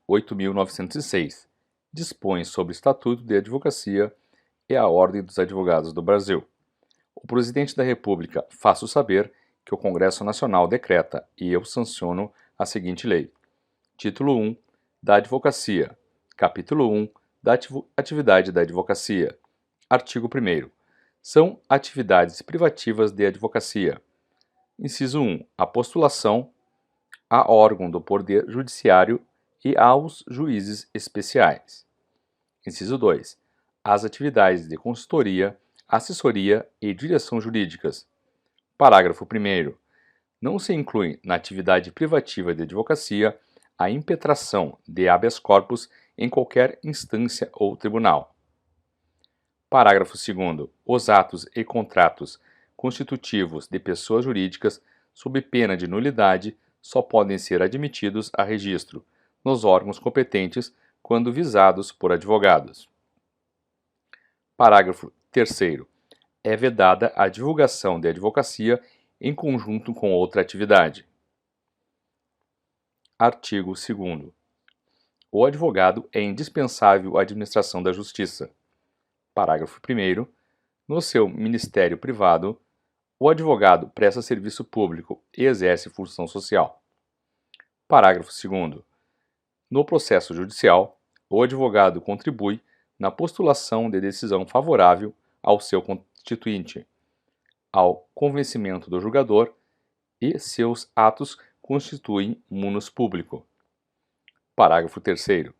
8.906, dispõe sobre o Estatuto de Advocacia e a Ordem dos Advogados do Brasil. O Presidente da República faço saber que o Congresso Nacional decreta e eu sanciono a seguinte lei. Título 1 da Advocacia. Capítulo 1 da Atividade da Advocacia. Artigo 1º. São atividades privativas de advocacia. Inciso 1. A postulação a órgão do Poder Judiciário e aos juízes especiais. Inciso 2. As atividades de consultoria, assessoria e direção jurídicas. Parágrafo 1º. Não se inclui na atividade privativa de advocacia a impetração de habeas corpus em qualquer instância ou tribunal. Parágrafo 2º. Os atos e contratos constitutivos de pessoas jurídicas, sob pena de nulidade, só podem ser admitidos a registro nos órgãos competentes quando visados por advogados. Parágrafo 3º. É vedada a divulgação de advocacia em conjunto com outra atividade. Artigo 2º. O advogado é indispensável à administração da justiça. Parágrafo 1º. No seu ministério privado, o advogado presta serviço público e exerce função social. Parágrafo 2º. No processo judicial, o advogado contribui na postulação de decisão favorável ao seu constituinte, ao convencimento do julgador e seus atos constituem munus público. Parágrafo 3º.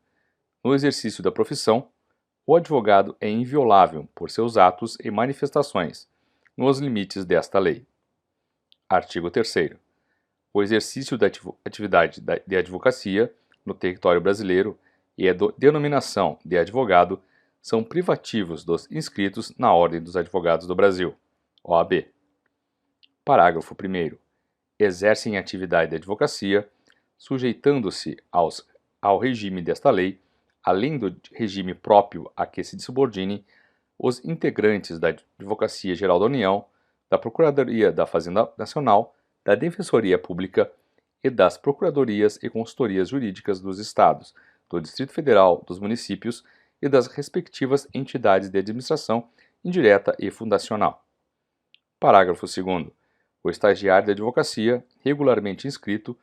No exercício da profissão, o advogado é inviolável por seus atos e manifestações, nos limites desta lei. Artigo 3º. O exercício da atividade de advocacia no território brasileiro e a denominação de advogado são privativos dos inscritos na Ordem dos Advogados do Brasil, OAB. Parágrafo 1º. Exercem atividade de advocacia, sujeitando-se ao regime desta lei, além do regime próprio a que se subordinem os integrantes da Advocacia Geral da União, da Procuradoria da Fazenda Nacional, da Defensoria Pública e das Procuradorias e Consultorias Jurídicas dos Estados, do Distrito Federal, dos municípios e das respectivas entidades de administração indireta e fundacional. Parágrafo 2º. O estagiário de advocacia, regularmente inscrito,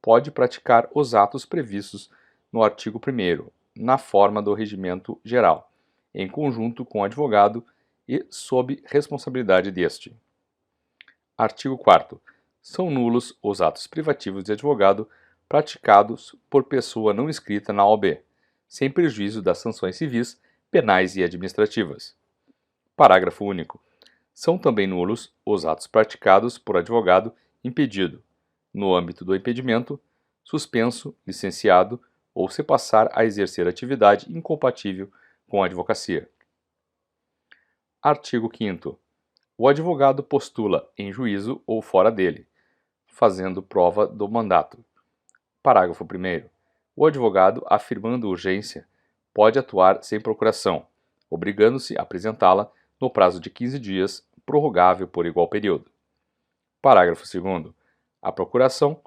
pode praticar os atos previstos no artigo 1º, na forma do regimento geral, em conjunto com o advogado e sob responsabilidade deste. Artigo 4º. São nulos os atos privativos de advogado praticados por pessoa não inscrita na OAB, sem prejuízo das sanções civis, penais e administrativas. Parágrafo único. São também nulos os atos praticados por advogado impedido, no âmbito do impedimento, suspenso, licenciado ou se passar a exercer atividade incompatível com a advocacia. Artigo 5º. O advogado postula em juízo ou fora dele, fazendo prova do mandato. Parágrafo 1º. O advogado, afirmando urgência, pode atuar sem procuração, obrigando-se a apresentá-la no prazo de 15 dias, prorrogável por igual período. Parágrafo 2º. A procuração,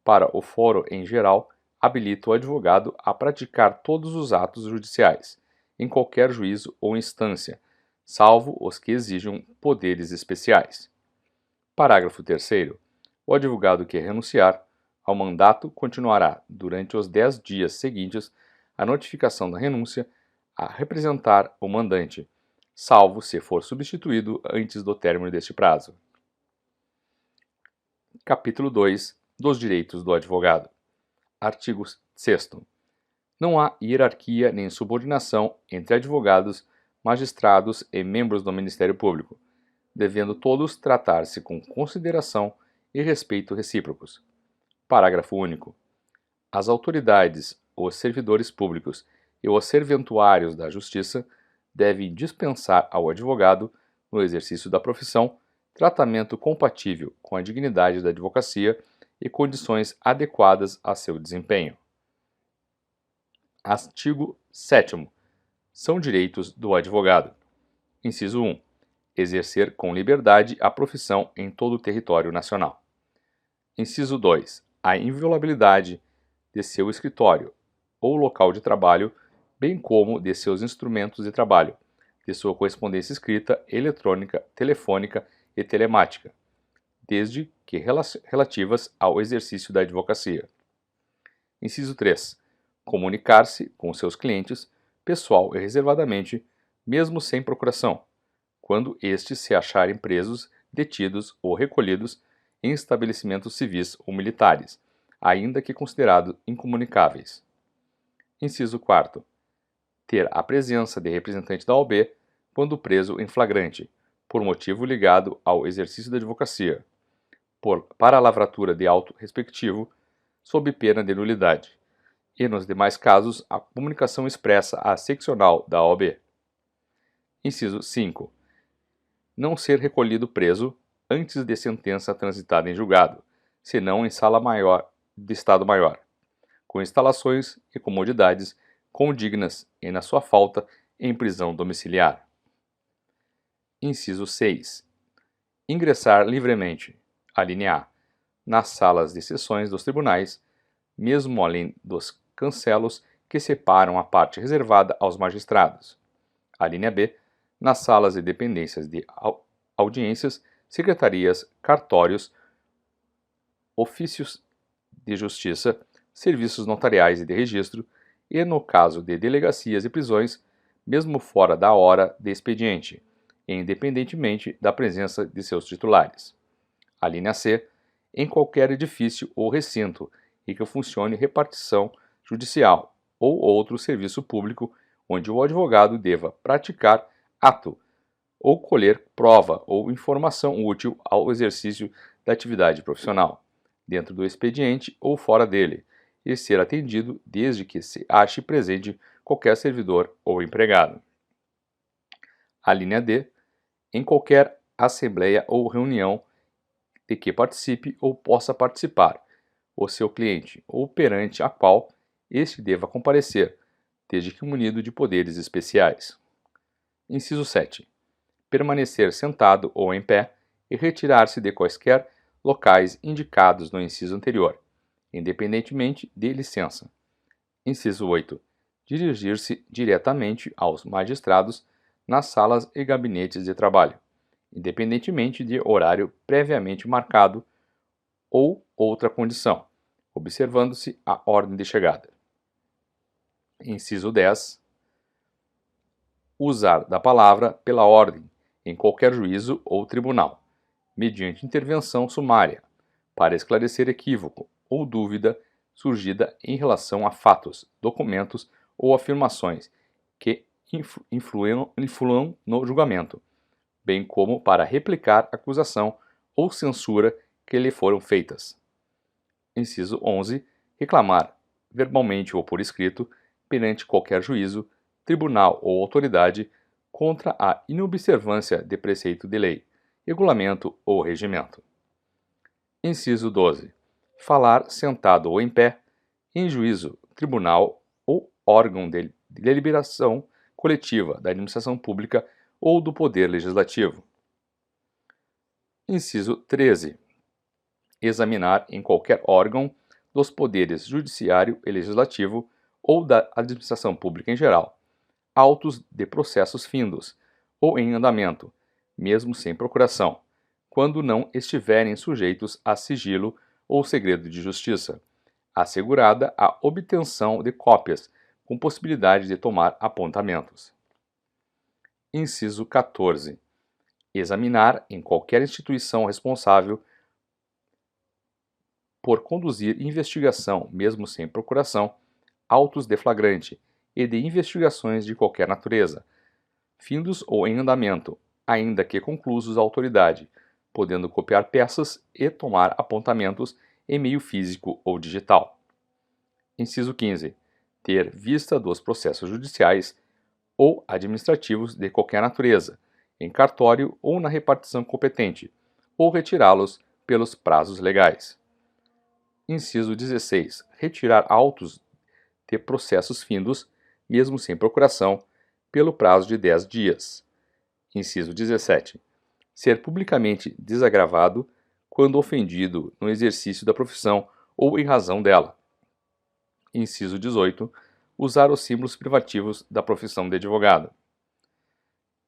para o foro em geral, habilita o advogado a praticar todos os atos judiciais, em qualquer juízo ou instância, salvo os que exijam poderes especiais. Parágrafo 3º. O advogado que renunciar ao mandato continuará, durante os 10 dias seguintes à notificação da renúncia, a representar o mandante, salvo se for substituído antes do término deste prazo. Capítulo 2 dos Direitos do Advogado. Artigo 6º. Não há hierarquia nem subordinação entre advogados, magistrados e membros do Ministério Público, devendo todos tratar-se com consideração e respeito recíprocos. Parágrafo único. As autoridades, os servidores públicos e os serventuários da Justiça devem dispensar ao advogado, no exercício da profissão, tratamento compatível com a dignidade da advocacia e condições adequadas a seu desempenho. Artigo 7º. São direitos do advogado. Inciso 1. Exercer com liberdade a profissão em todo o território nacional. Inciso 2. A inviolabilidade de seu escritório, ou local de trabalho, bem como de seus instrumentos de trabalho, de sua correspondência escrita, eletrônica, telefônica e telemática, desde que relativas ao exercício da advocacia. Inciso 3. Comunicar-se com seus clientes, pessoal e reservadamente, mesmo sem procuração, quando estes se acharem presos, detidos ou recolhidos em estabelecimentos civis ou militares, ainda que considerados incomunicáveis. Inciso 4. Ter a presença de representante da OAB quando preso em flagrante, por motivo ligado ao exercício da advocacia, para a lavratura de auto respectivo, sob pena de nulidade, e nos demais casos a comunicação expressa à seccional da OAB. Inciso 5. Não ser recolhido preso antes de sentença transitada em julgado, senão em sala maior de Estado Maior, com instalações e comodidades condignas e, na sua falta, em prisão domiciliar. Inciso 6. Ingressar livremente, a linha A, nas salas de sessões dos tribunais, mesmo além dos cancelos que separam a parte reservada aos magistrados. A linha B, nas salas e dependências de audiências, secretarias, cartórios, ofícios de justiça, serviços notariais e de registro, e no caso de delegacias e prisões, mesmo fora da hora de expediente, independentemente da presença de seus titulares. A linha C, em qualquer edifício ou recinto em que funcione repartição judicial ou outro serviço público onde o advogado deva praticar ato ou colher prova ou informação útil ao exercício da atividade profissional, dentro do expediente ou fora dele, e ser atendido desde que se ache presente qualquer servidor ou empregado. A linha D, em qualquer assembleia ou reunião de que participe ou possa participar o seu cliente ou perante a qual este deva comparecer, desde que munido de poderes especiais. Inciso 7. Permanecer sentado ou em pé e retirar-se de quaisquer locais indicados no inciso anterior, independentemente de licença. Inciso 8. Dirigir-se diretamente aos magistrados nas salas e gabinetes de trabalho, independentemente de horário previamente marcado ou outra condição, observando-se a ordem de chegada. Inciso 10. Usar da palavra pela ordem em qualquer juízo ou tribunal, mediante intervenção sumária, para esclarecer equívoco ou dúvida surgida em relação a fatos, documentos ou afirmações que influam no julgamento, bem como para replicar acusação ou censura que lhe foram feitas. Inciso 11. Reclamar, verbalmente ou por escrito, perante qualquer juízo, tribunal ou autoridade, contra a inobservância de preceito de lei, regulamento ou regimento. Inciso 12. Falar sentado ou em pé, em juízo, tribunal ou órgão de deliberação coletiva da administração pública ou do Poder Legislativo. Inciso 13. Examinar em qualquer órgão dos poderes judiciário e legislativo ou da administração pública em geral, autos de processos findos ou em andamento, mesmo sem procuração, quando não estiverem sujeitos a sigilo ou segredo de justiça, assegurada a obtenção de cópias, com possibilidade de tomar apontamentos. Inciso 14. Examinar em qualquer instituição responsável por conduzir investigação, mesmo sem procuração, autos de flagrante e de investigações de qualquer natureza, findos ou em andamento, ainda que conclusos à autoridade, podendo copiar peças e tomar apontamentos em meio físico ou digital. Inciso 15. Ter vista dos processos judiciais ou administrativos de qualquer natureza, em cartório ou na repartição competente, ou retirá-los pelos prazos legais. Inciso 16. Retirar autos de processos findos, mesmo sem procuração, pelo prazo de 10 dias. Inciso 17. Ser publicamente desagravado quando ofendido no exercício da profissão ou em razão dela. Inciso 18. usar os símbolos privativos da profissão de advogado.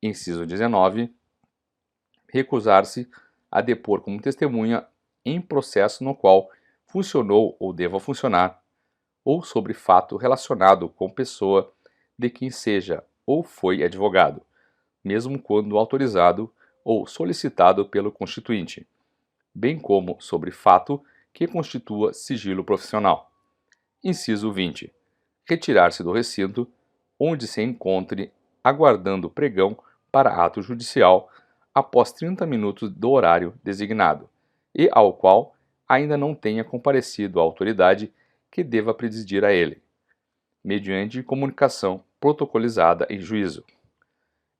Inciso 19. Recusar-se a depor como testemunha em processo no qual funcionou ou deva funcionar, ou sobre fato relacionado com pessoa de quem seja ou foi advogado, mesmo quando autorizado ou solicitado pelo constituinte, bem como sobre fato que constitua sigilo profissional. Inciso 20. Retirar-se do recinto onde se encontre aguardando pregão para ato judicial após 30 minutos do horário designado e ao qual ainda não tenha comparecido a autoridade que deva presidir a ele, mediante comunicação protocolizada em juízo.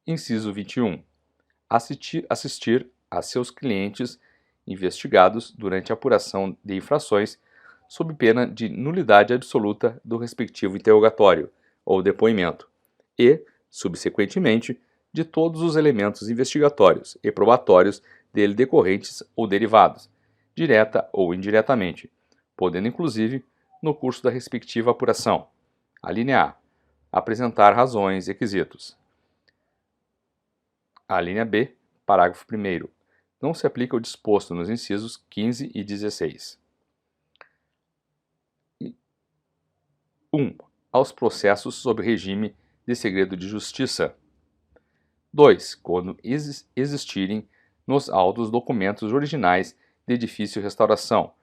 Inciso 21. Assistir a seus clientes investigados durante a apuração de infrações sob pena de nulidade absoluta do respectivo interrogatório ou depoimento e, subsequentemente, de todos os elementos investigatórios e probatórios dele decorrentes ou derivados, direta ou indiretamente, podendo inclusive, no curso da respectiva apuração, a linha A, apresentar razões e requisitos. A linha B, parágrafo 1º, não se aplica o disposto nos incisos 15 e 16. 1. Aos processos sob regime de segredo de justiça. 2. Quando existirem nos autos documentos originais de difícil restauração,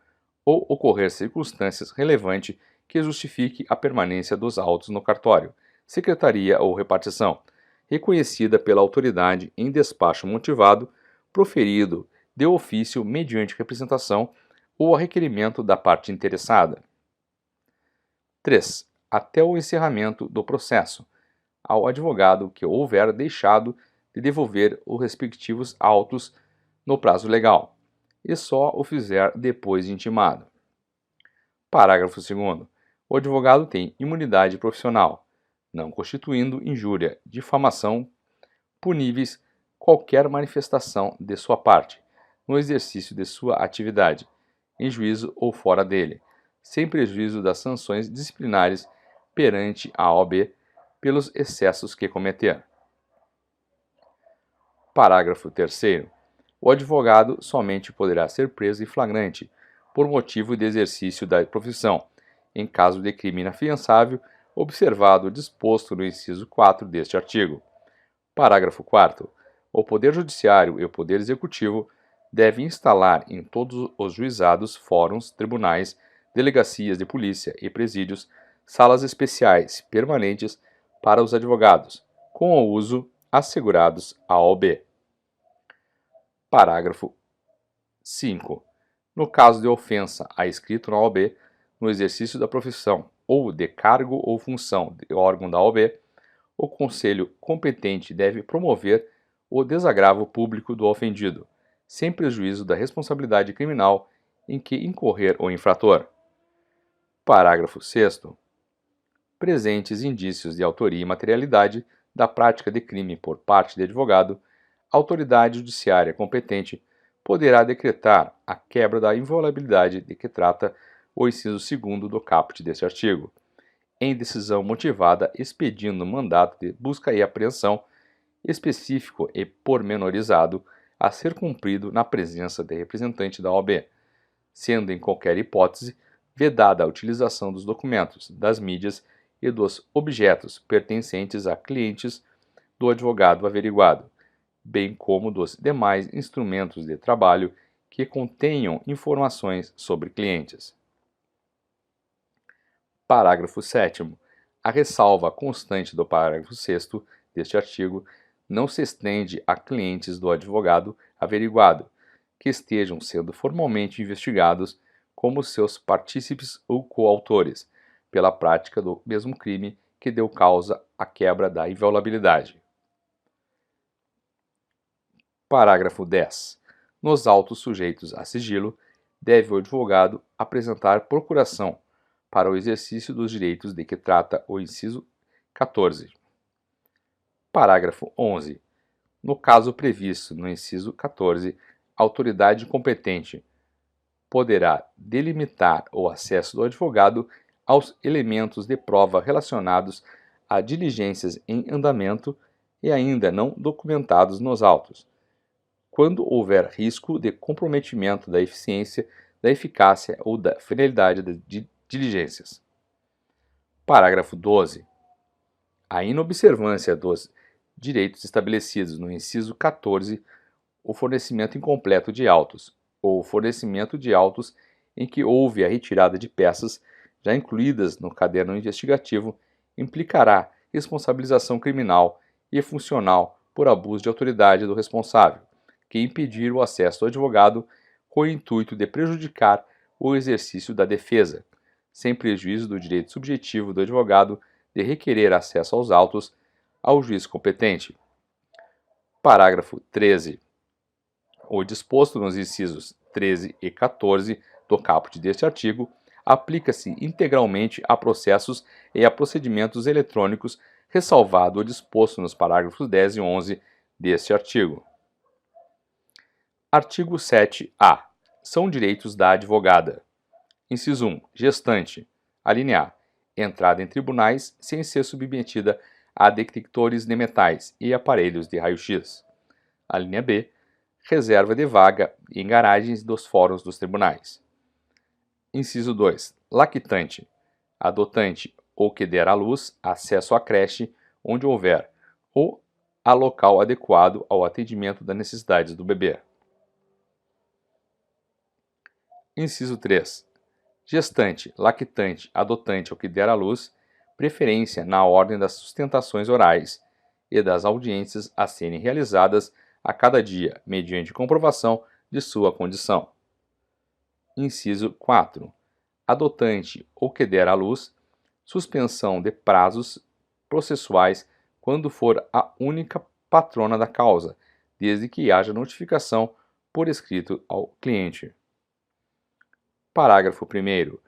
ou ocorrer circunstâncias relevantes que justifique a permanência dos autos no cartório, secretaria ou repartição, reconhecida pela autoridade em despacho motivado, proferido de ofício mediante representação ou a requerimento da parte interessada. 3. Até o encerramento do processo, ao advogado que houver deixado de devolver os respectivos autos no prazo legal, e só o fizer depois de intimado. Parágrafo 2º. O advogado tem imunidade profissional, não constituindo injúria, difamação, puníveis qualquer manifestação de sua parte, no exercício de sua atividade, em juízo ou fora dele, sem prejuízo das sanções disciplinares perante a OAB pelos excessos que cometer. Parágrafo 3º. O advogado somente poderá ser preso em flagrante por motivo de exercício da profissão, em caso de crime inafiançável, observado o disposto no inciso 4 deste artigo. Parágrafo 4º. O Poder Judiciário e o Poder Executivo devem instalar em todos os juizados, fóruns, tribunais, delegacias de polícia e presídios salas especiais permanentes para os advogados, com o uso assegurados à OAB. Parágrafo 5. No caso de ofensa a escrito na OAB, no exercício da profissão ou de cargo ou função de órgão da OAB, o Conselho competente deve promover o desagravo público do ofendido, sem prejuízo da responsabilidade criminal em que incorrer o infrator. Parágrafo 6º. Presentes indícios de autoria e materialidade da prática de crime por parte de advogado, a autoridade judiciária competente poderá decretar a quebra da inviolabilidade de que trata o inciso 2º do caput deste artigo, em decisão motivada expedindo mandato de busca e apreensão específico e pormenorizado a ser cumprido na presença de representante da OAB, sendo em qualquer hipótese vedada a utilização dos documentos, das mídias e dos objetos pertencentes a clientes do advogado averiguado, bem como dos demais instrumentos de trabalho que contenham informações sobre clientes. Parágrafo 7º. A ressalva constante do parágrafo 6º deste artigo não se estende a clientes do advogado averiguado, que estejam sendo formalmente investigados como seus partícipes ou coautores, pela prática do mesmo crime que deu causa à quebra da inviolabilidade. Parágrafo 10. Nos autos sujeitos a sigilo, deve o advogado apresentar procuração para o exercício dos direitos de que trata o inciso 14. Parágrafo 11. No caso previsto no inciso 14, a autoridade competente poderá delimitar o acesso do advogado aos elementos de prova relacionados a diligências em andamento e ainda não documentados nos autos, quando houver risco de comprometimento da eficiência, da eficácia ou da finalidade das diligências. Parágrafo 12. A inobservância dos direitos estabelecidos no inciso 14, o fornecimento incompleto de autos, ou o fornecimento de autos em que houve a retirada de peças já incluídas no caderno investigativo, implicará responsabilização criminal e funcional por abuso de autoridade do responsável, que impedir o acesso do advogado com o intuito de prejudicar o exercício da defesa, sem prejuízo do direito subjetivo do advogado de requerer acesso aos autos ao juiz competente. Parágrafo 13. O disposto nos incisos 13 e 14 do caput deste artigo aplica-se integralmente a processos e a procedimentos eletrônicos, ressalvado o disposto nos parágrafos 10 e 11 deste artigo. Artigo 7-A. São direitos da advogada. Inciso 1. Gestante. Alínea A. Entrada em tribunais sem ser submetida a detectores de metais e aparelhos de raio-x. Alínea B. Reserva de vaga em garagens dos fóruns dos tribunais. Inciso 2. Lactante. Adotante ou que der à luz acesso à creche onde houver ou a local adequado ao atendimento das necessidades do bebê. Inciso 3. Gestante, lactante, adotante ou que der à luz, preferência na ordem das sustentações orais e das audiências a serem realizadas a cada dia, mediante comprovação de sua condição. Inciso 4. Adotante ou que der à luz, suspensão de prazos processuais quando for a única patrona da causa, desde que haja notificação por escrito ao cliente. Parágrafo 1º.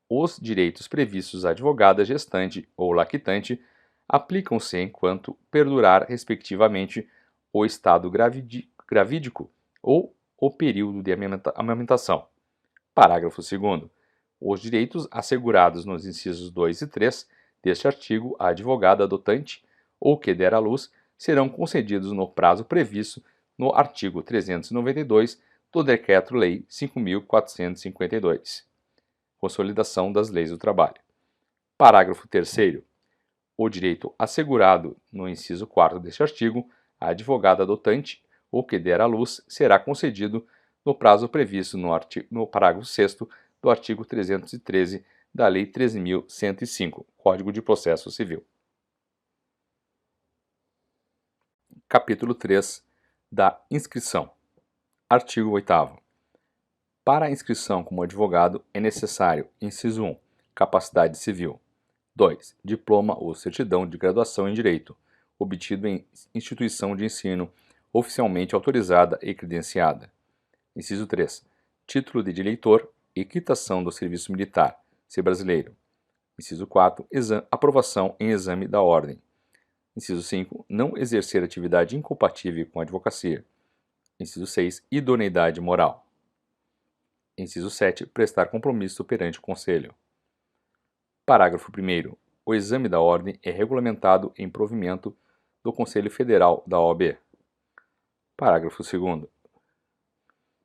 Os direitos previstos à advogada gestante ou lactante aplicam-se enquanto perdurar, respectivamente, o estado gravídico ou o período de amamentação. Parágrafo 2º. Os direitos assegurados nos incisos 2 e 3 deste artigo à advogada adotante ou que der à luz serão concedidos no prazo previsto no artigo 392 do Decreto-Lei 5.452. Consolidação das Leis do Trabalho. Parágrafo 3º. O direito assegurado no inciso 4º deste artigo à advogada adotante ou que der à luz será concedido no prazo previsto no parágrafo 6º do artigo 313 da Lei 13.105, Código de Processo Civil. Capítulo 3 da inscrição. Artigo 8º. Para a inscrição como advogado é necessário, inciso 1, capacidade civil. 2. Diploma ou certidão de graduação em Direito, obtido em instituição de ensino oficialmente autorizada e credenciada. Inciso 3. Título de eleitor e quitação do serviço militar, se brasileiro. Inciso 4. Aprovação em exame da ordem. Inciso 5. Não exercer atividade incompatível com a advocacia. Inciso 6. Idoneidade moral. Inciso 7. Prestar compromisso perante o Conselho. Parágrafo 1º. O exame da ordem é regulamentado em provimento do Conselho Federal da OAB. Parágrafo 2º.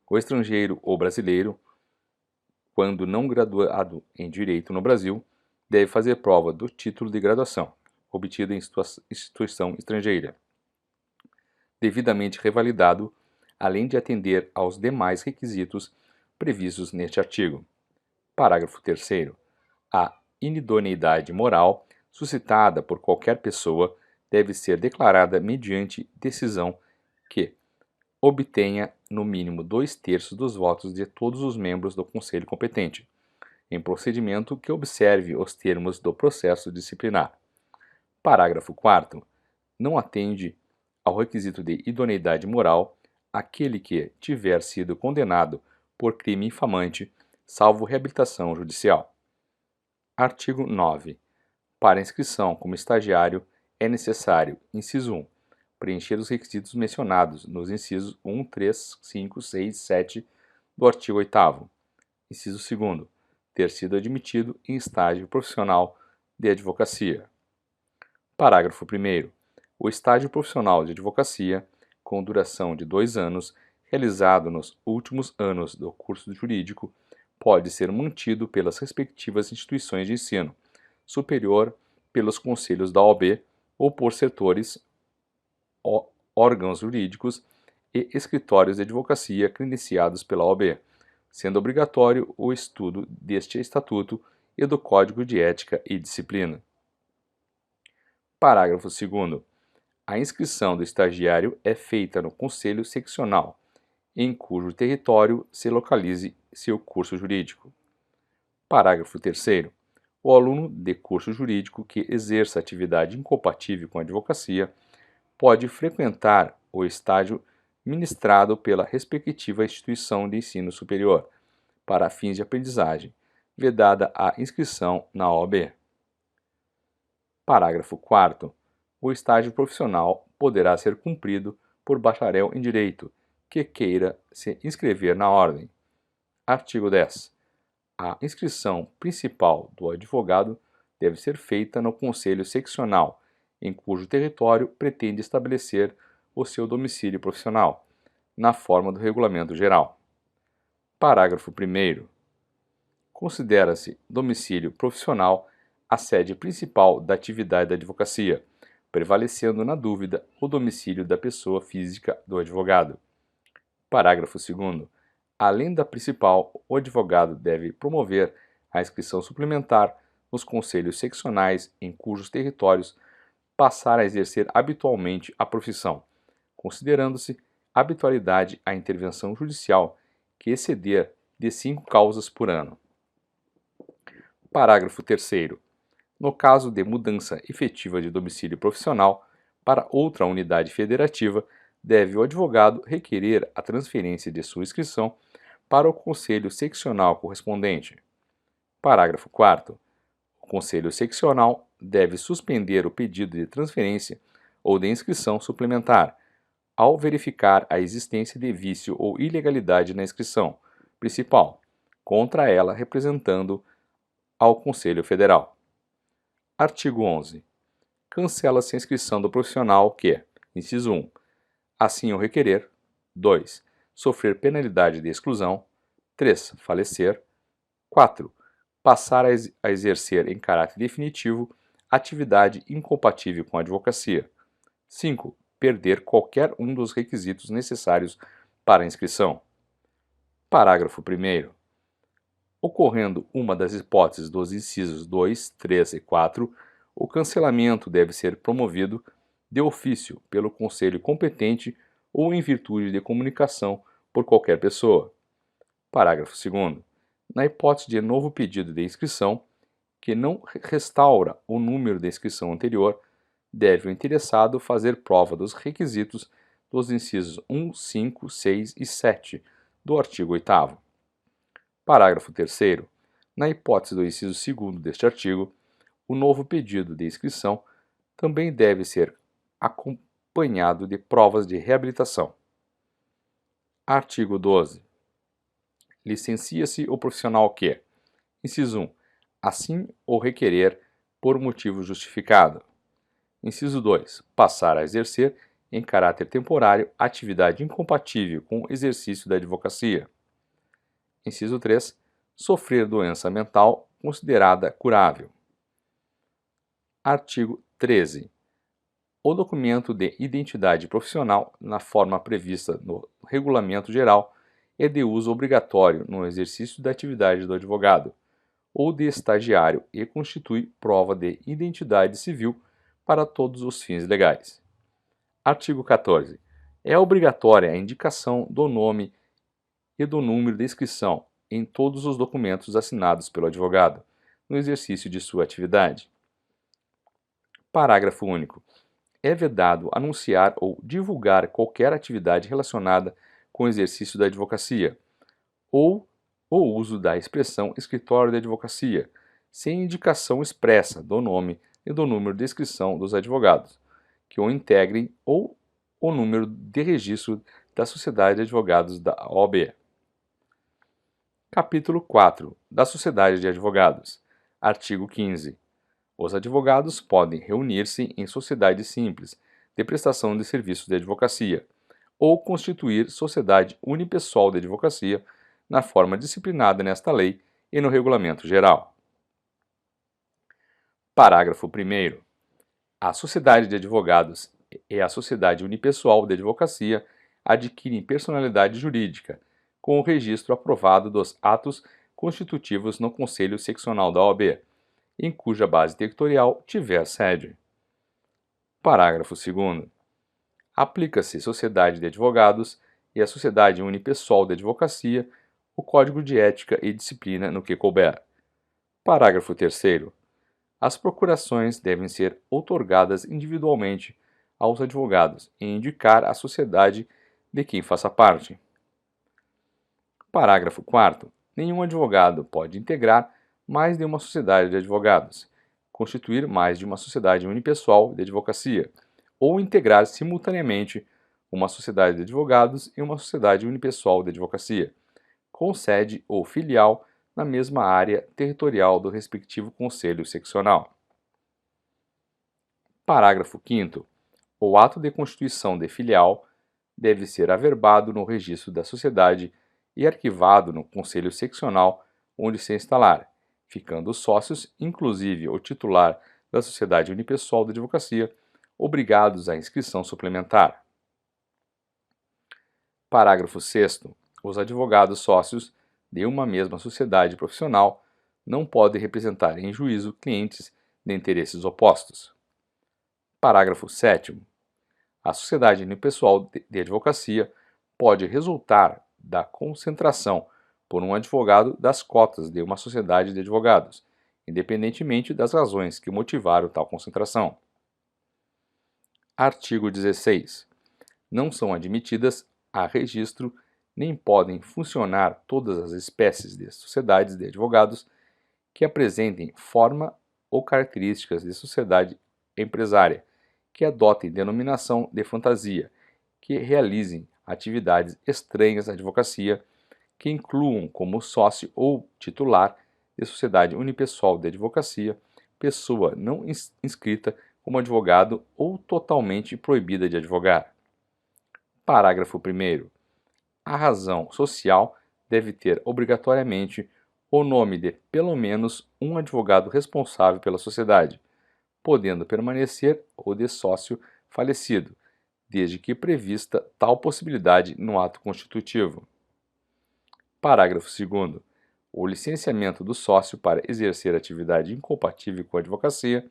O estrangeiro ou brasileiro, quando não graduado em Direito no Brasil, deve fazer prova do título de graduação, obtido em instituição estrangeira, devidamente revalidado, além de atender aos demais requisitos previstos neste artigo. Parágrafo 3º. A inidoneidade moral suscitada por qualquer pessoa deve ser declarada mediante decisão que obtenha no mínimo 2/3 dos votos de todos os membros do Conselho competente, em procedimento que observe os termos do processo disciplinar. Parágrafo 4º. Não atende ao requisito de idoneidade moral aquele que tiver sido condenado por crime infamante, salvo reabilitação judicial. Artigo 9. Para inscrição como estagiário é necessário, inciso 1, preencher os requisitos mencionados nos incisos 1, 3, 5, 6 e 7 do artigo 8º. Inciso 2, ter sido admitido em estágio profissional de advocacia. Parágrafo 1º. O estágio profissional de advocacia, com duração de 2 anos, realizado nos últimos anos do curso jurídico, pode ser mantido pelas respectivas instituições de ensino superior, pelos conselhos da OAB ou por setores, órgãos jurídicos e escritórios de advocacia credenciados pela OAB, sendo obrigatório o estudo deste estatuto e do Código de Ética e Disciplina. Parágrafo 2º. A inscrição do estagiário é feita no Conselho Seccional, em cujo território se localize seu curso jurídico. Parágrafo 3º. O aluno de curso jurídico que exerça atividade incompatível com a advocacia pode frequentar o estágio ministrado pela respectiva instituição de ensino superior, para fins de aprendizagem, vedada a inscrição na OAB. Parágrafo 4º. O estágio profissional poderá ser cumprido por bacharel em Direito, que queira se inscrever na ordem. Artigo 10. A inscrição principal do advogado deve ser feita no Conselho Seccional, em cujo território pretende estabelecer o seu domicílio profissional, na forma do Regulamento Geral. Parágrafo 1º. Considera-se domicílio profissional a sede principal da atividade da advocacia, prevalecendo na dúvida o domicílio da pessoa física do advogado. Parágrafo 2º. Além da principal, o advogado deve promover a inscrição suplementar nos conselhos seccionais em cujos territórios passar a exercer habitualmente a profissão, considerando-se habitualidade a intervenção judicial que exceder de 5 causas por ano. Parágrafo 3º. No caso de mudança efetiva de domicílio profissional para outra unidade federativa, deve o advogado requerer a transferência de sua inscrição para o Conselho Seccional correspondente. Parágrafo 4º. O Conselho Seccional deve suspender o pedido de transferência ou de inscrição suplementar, ao verificar a existência de vício ou ilegalidade na inscrição principal, contra ela representando ao Conselho Federal. Artigo 11. Cancela-se a inscrição do profissional que, inciso 1, assim o requerer, 2, sofrer penalidade de exclusão, 3, falecer, 4, passar a exercer em caráter definitivo atividade incompatível com a advocacia, 5, perder qualquer um dos requisitos necessários para a inscrição. Parágrafo 1º. Ocorrendo uma das hipóteses dos incisos 2, 3 e 4, o cancelamento deve ser promovido de ofício pelo conselho competente ou em virtude de comunicação por qualquer pessoa. Parágrafo 2º. Na hipótese de novo pedido de inscrição, que não restaura o número de inscrição anterior, deve o interessado fazer prova dos requisitos dos incisos 1, 5, 6 e 7 do artigo 8º. Parágrafo 3º. Na hipótese do inciso 2º deste artigo, o novo pedido de inscrição também deve ser acompanhado de provas de reabilitação. Artigo 12. Licencia-se o profissional que, inciso 1, assim o requerer por motivo justificado. Inciso 2. Passar a exercer, em caráter temporário, atividade incompatível com o exercício da advocacia. Inciso 3. Sofrer doença mental considerada curável. Artigo 13. O documento de identidade profissional, na forma prevista no Regulamento Geral, é de uso obrigatório no exercício da atividade do advogado ou de estagiário e constitui prova de identidade civil para todos os fins legais. Artigo 14. É obrigatória a indicação do nome e do número de inscrição em todos os documentos assinados pelo advogado no exercício de sua atividade. Parágrafo único. É vedado anunciar ou divulgar qualquer atividade relacionada com o exercício da advocacia ou o uso da expressão escritório de advocacia, sem indicação expressa do nome e do número de inscrição dos advogados, que o integrem ou o número de registro da Sociedade de Advogados da OAB. Capítulo 4 da Sociedade de Advogados. Artigo 15. Os advogados podem reunir-se em sociedade simples de prestação de serviços de advocacia ou constituir sociedade unipessoal de advocacia na forma disciplinada nesta lei e no regulamento geral. Parágrafo 1º. A sociedade de advogados e a sociedade unipessoal de advocacia adquirem personalidade jurídica, com o registro aprovado dos atos constitutivos no Conselho Seccional da OAB, em cuja base territorial tiver sede. Parágrafo 2º. Aplica-se sociedade de advogados e a sociedade unipessoal de advocacia o Código de Ética e Disciplina no que couber. Parágrafo 3º. As procurações devem ser outorgadas individualmente aos advogados e indicar a sociedade de quem faça parte. Parágrafo 4º. Nenhum advogado pode integrar mais de uma sociedade de advogados, constituir mais de uma sociedade unipessoal de advocacia, ou integrar simultaneamente uma sociedade de advogados e uma sociedade unipessoal de advocacia, com sede ou filial na mesma área territorial do respectivo conselho seccional. Parágrafo 5º. O ato de constituição de filial deve ser averbado no registro da sociedade e arquivado no conselho seccional onde se instalar, ficando os sócios, inclusive o titular da sociedade unipessoal de advocacia, obrigados à inscrição suplementar. Parágrafo 6º. Os advogados sócios de uma mesma sociedade profissional não podem representar em juízo clientes de interesses opostos. Parágrafo 7º. A sociedade unipessoal de advocacia pode resultar da concentração por um advogado das cotas de uma sociedade de advogados, independentemente das razões que motivaram tal concentração. Artigo 16. Não são admitidas a registro nem podem funcionar todas as espécies de sociedades de advogados que apresentem forma ou características de sociedade empresária, que adotem denominação de fantasia, que realizem atividades estranhas à advocacia, que incluam como sócio ou titular de sociedade unipessoal de advocacia, pessoa não inscrita como advogado ou totalmente proibida de advogar. Parágrafo 1º. A razão social deve ter obrigatoriamente o nome de pelo menos um advogado responsável pela sociedade, podendo permanecer o de sócio falecido, desde que prevista tal possibilidade no ato constitutivo. Parágrafo 2º. O licenciamento do sócio para exercer atividade incompatível com a advocacia,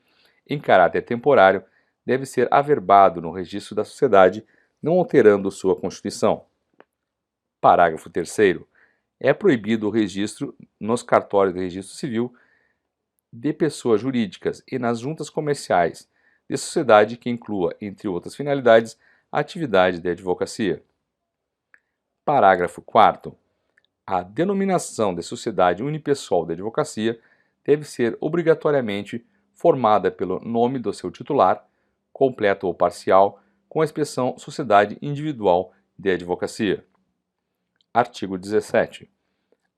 em caráter temporário, deve ser averbado no registro da sociedade, não alterando sua constituição. Parágrafo 3º. É proibido o registro nos cartórios de registro civil de pessoas jurídicas e nas juntas comerciais de sociedade que inclua, entre outras finalidades, a atividade de advocacia. Parágrafo 4º. A denominação de sociedade unipessoal de advocacia deve ser obrigatoriamente formada pelo nome do seu titular, completo ou parcial, com a expressão sociedade individual de advocacia. Artigo 17.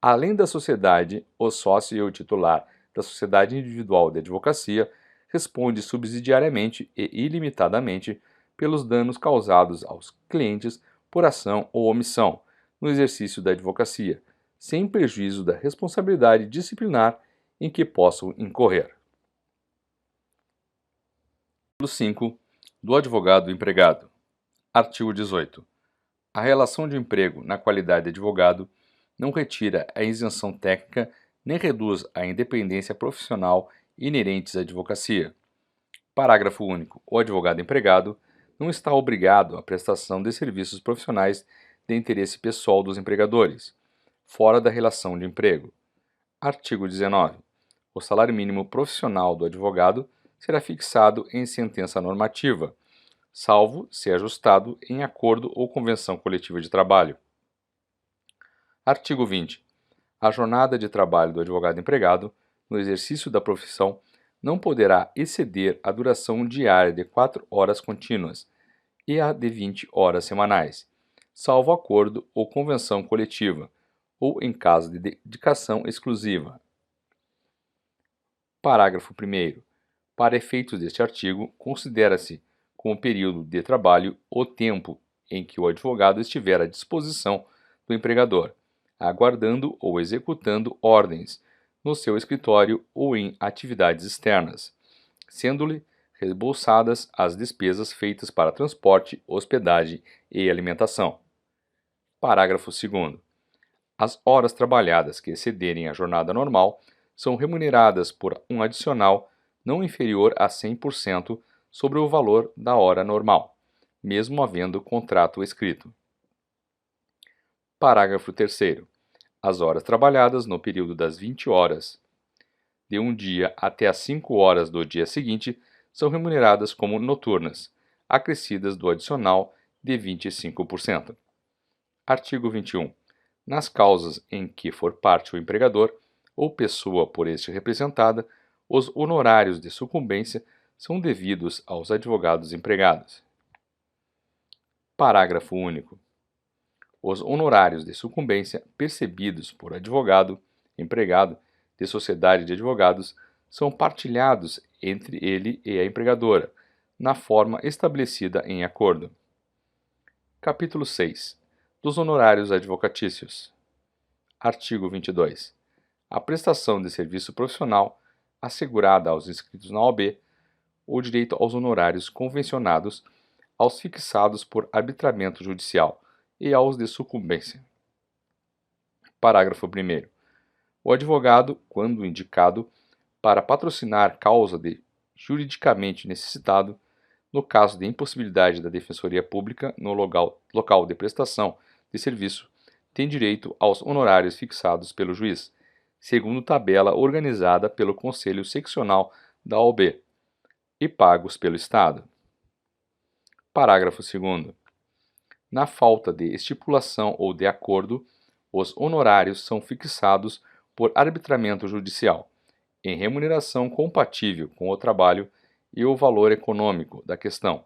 Além da sociedade, o sócio e o titular da sociedade individual de advocacia responde subsidiariamente e ilimitadamente pelos danos causados aos clientes por ação ou omissão no exercício da advocacia, sem prejuízo da responsabilidade disciplinar em que possam incorrer. Artigo 5 do advogado empregado. Artigo 18. A relação de emprego na qualidade de advogado não retira a isenção técnica nem reduz a independência profissional inerentes à advocacia. Parágrafo único. O advogado empregado não está obrigado à prestação de serviços profissionais de interesse pessoal dos empregadores, fora da relação de emprego. Artigo 19. O salário mínimo profissional do advogado será fixado em sentença normativa, salvo se ajustado em acordo ou convenção coletiva de trabalho. Artigo 20. A jornada de trabalho do advogado empregado, no exercício da profissão, não poderá exceder a duração diária de 4 horas contínuas e a de 20 horas semanais, salvo acordo ou convenção coletiva, ou em caso de dedicação exclusiva. Parágrafo 1º. Para efeitos deste artigo, considera-se como período de trabalho o tempo em que o advogado estiver à disposição do empregador, aguardando ou executando ordens no seu escritório ou em atividades externas, sendo-lhe reembolsadas as despesas feitas para transporte, hospedagem e alimentação. Parágrafo 2º. As horas trabalhadas que excederem a jornada normal são remuneradas por um adicional não inferior a 100% sobre o valor da hora normal, mesmo havendo contrato escrito. Parágrafo 3º. As horas trabalhadas no período das 20 horas de um dia até as 5 horas do dia seguinte são remuneradas como noturnas, acrescidas do adicional de 25%. Artigo 21. Nas causas em que for parte o empregador ou pessoa por este representada, os honorários de sucumbência são devidos aos advogados empregados. Parágrafo único. Os honorários de sucumbência percebidos por advogado empregado de sociedade de advogados são partilhados entre ele e a empregadora, na forma estabelecida em acordo. Capítulo 6. Dos honorários advocatícios. Artigo 22. A prestação de serviço profissional assegurada aos inscritos na OAB o direito aos honorários convencionados aos fixados por arbitramento judicial e aos de sucumbência. Parágrafo 1º. O advogado, quando indicado para patrocinar causa de juridicamente necessitado, no caso de impossibilidade da Defensoria Pública no local de prestação de serviço, tem direito aos honorários fixados pelo juiz, segundo tabela organizada pelo Conselho Seccional da OAB e pagos pelo Estado. Parágrafo 2º. Na falta de estipulação ou de acordo, os honorários são fixados por arbitramento judicial, em remuneração compatível com o trabalho e o valor econômico da questão,